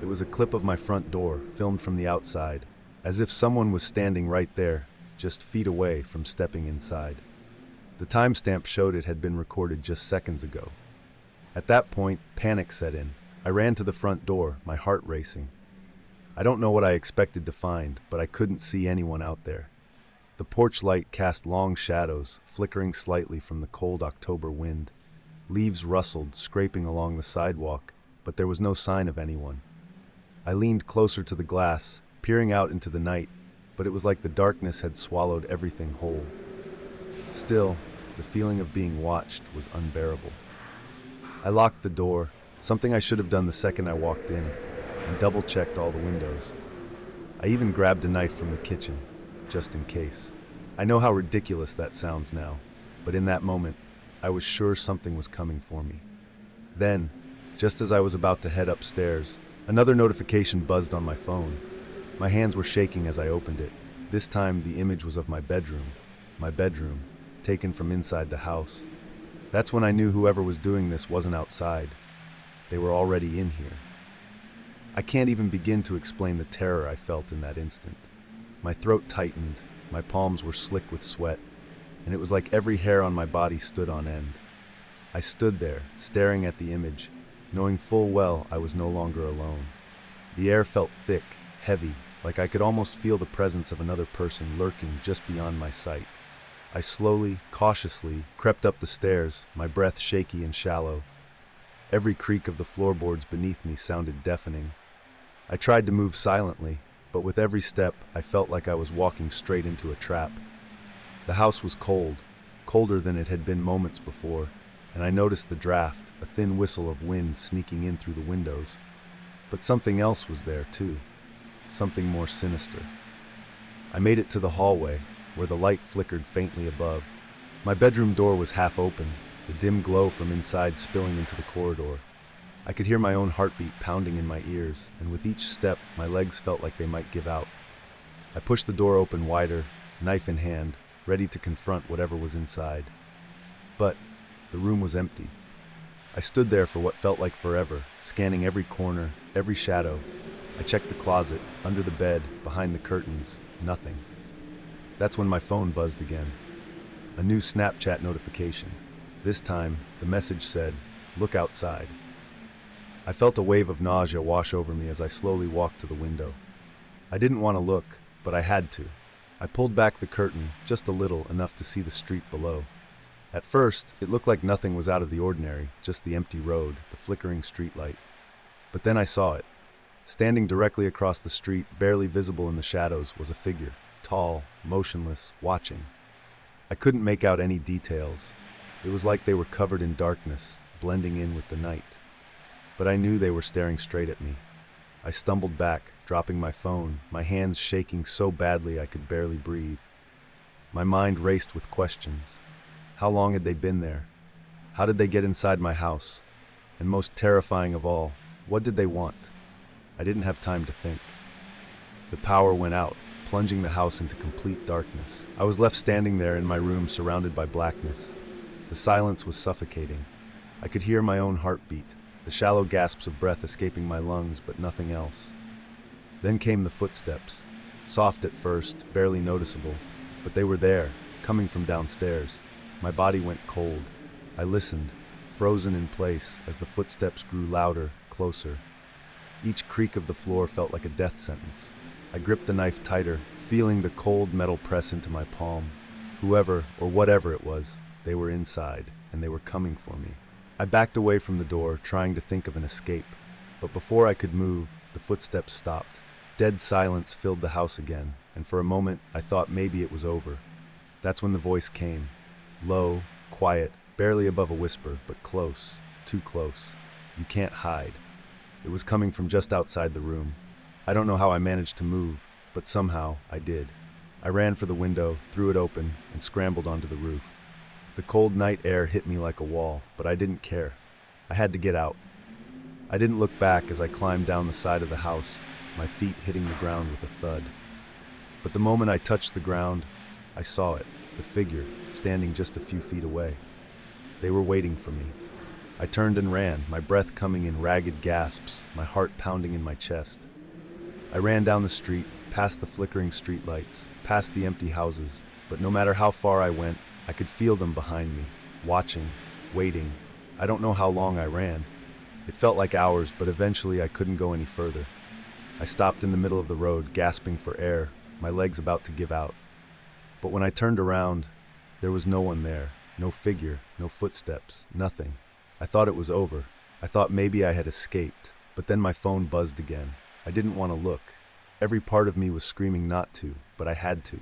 It was a clip of my front door, filmed from the outside, as if someone was standing right there, just feet away from stepping inside. The timestamp showed it had been recorded just seconds ago. At that point, panic set in. I ran to the front door, my heart racing. I don't know what I expected to find, but I couldn't see anyone out there. The porch light cast long shadows, flickering slightly from the cold October wind. Leaves rustled, scraping along the sidewalk, but there was no sign of anyone. I leaned closer to the glass, peering out into the night, but it was like the darkness had swallowed everything whole. Still, the feeling of being watched was unbearable. I locked the door, something I should have done the second I walked in, and double-checked all the windows. I even grabbed a knife from the kitchen, just in case. I know how ridiculous that sounds now, but in that moment, I was sure something was coming for me. Then, just as I was about to head upstairs, another notification buzzed on my phone. My hands were shaking as I opened it. This time, the image was of my bedroom, taken from inside the house. That's when I knew whoever was doing this wasn't outside. They were already in here. I can't even begin to explain the terror I felt in that instant. My throat tightened, my palms were slick with sweat, and it was like every hair on my body stood on end. I stood there, staring at the image, knowing full well I was no longer alone. The air felt thick, heavy, like I could almost feel the presence of another person lurking just beyond my sight. I slowly, cautiously, crept up the stairs, my breath shaky and shallow. Every creak of the floorboards beneath me sounded deafening. I tried to move silently, but with every step, I felt like I was walking straight into a trap. The house was cold, colder than it had been moments before, and I noticed the draft, a thin whistle of wind sneaking in through the windows. But something else was there, too. Something more sinister. I made it to the hallway, where the light flickered faintly above. My bedroom door was half open, the dim glow from inside spilling into the corridor. I could hear my own heartbeat pounding in my ears, and with each step, my legs felt like they might give out. I pushed the door open wider, knife in hand, ready to confront whatever was inside. But the room was empty. I stood there for what felt like forever, scanning every corner, every shadow. I checked the closet, under the bed, behind the curtains. Nothing. That's when my phone buzzed again. A new Snapchat notification. This time, the message said, "Look outside." I felt a wave of nausea wash over me as I slowly walked to the window. I didn't want to look, but I had to. I pulled back the curtain, just a little, enough to see the street below. At first, it looked like nothing was out of the ordinary, just the empty road, the flickering streetlight. But then I saw it. Standing directly across the street, barely visible in the shadows, was a figure, tall, motionless, watching. I couldn't make out any details. It was like they were covered in darkness, blending in with the night. But I knew they were staring straight at me. I stumbled back, dropping my phone, my hands shaking so badly I could barely breathe. My mind raced with questions. How long had they been there? How did they get inside my house? And most terrifying of all, what did they want? I didn't have time to think. The power went out, plunging the house into complete darkness. I was left standing there in my room surrounded by blackness. The silence was suffocating. I could hear my own heartbeat, the shallow gasps of breath escaping my lungs, but nothing else. Then came the footsteps, soft at first, barely noticeable, but they were there, coming from downstairs. My body went cold. I listened, frozen in place, as the footsteps grew louder, closer. Each creak of the floor felt like a death sentence. I gripped the knife tighter, feeling the cold metal press into my palm. Whoever, or whatever it was, they were inside. and they were coming for me. I backed away from the door, trying to think of an escape. But before I could move, the footsteps stopped. Dead silence filled the house again, and for a moment I thought maybe it was over. That's when the voice came. Low, quiet, barely above a whisper, but close, too close. You can't hide. It was coming from just outside the room. I don't know how I managed to move, but somehow I did. I ran for the window, threw it open, and scrambled onto the roof. The cold night air hit me like a wall, but I didn't care. I had to get out. I didn't look back as I climbed down the side of the house, my feet hitting the ground with a thud. But the moment I touched the ground, I saw it, the figure, standing just a few feet away. They were waiting for me. I turned and ran, my breath coming in ragged gasps, my heart pounding in my chest. I ran down the street, past the flickering streetlights, past the empty houses, but no matter how far I went, I could feel them behind me, watching, waiting. I don't know how long I ran. It felt like hours, but eventually I couldn't go any further. I stopped in the middle of the road, gasping for air, my legs about to give out. But when I turned around, there was no one there, no figure, no footsteps, nothing. I thought it was over. I thought maybe I had escaped, but then my phone buzzed again. I didn't want to look. Every part of me was screaming not to, but I had to.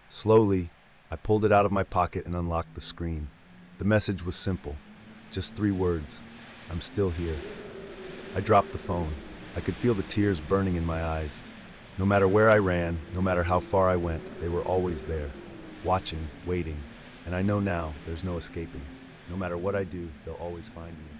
Slowly, I pulled it out of my pocket and unlocked the screen. The message was simple, just 3 words. I'm still here. I dropped the phone. I could feel the tears burning in my eyes. No matter where I ran, no matter how far I went, they were always there, watching, waiting. And I know now there's no escaping. No matter what I do, they'll always find me.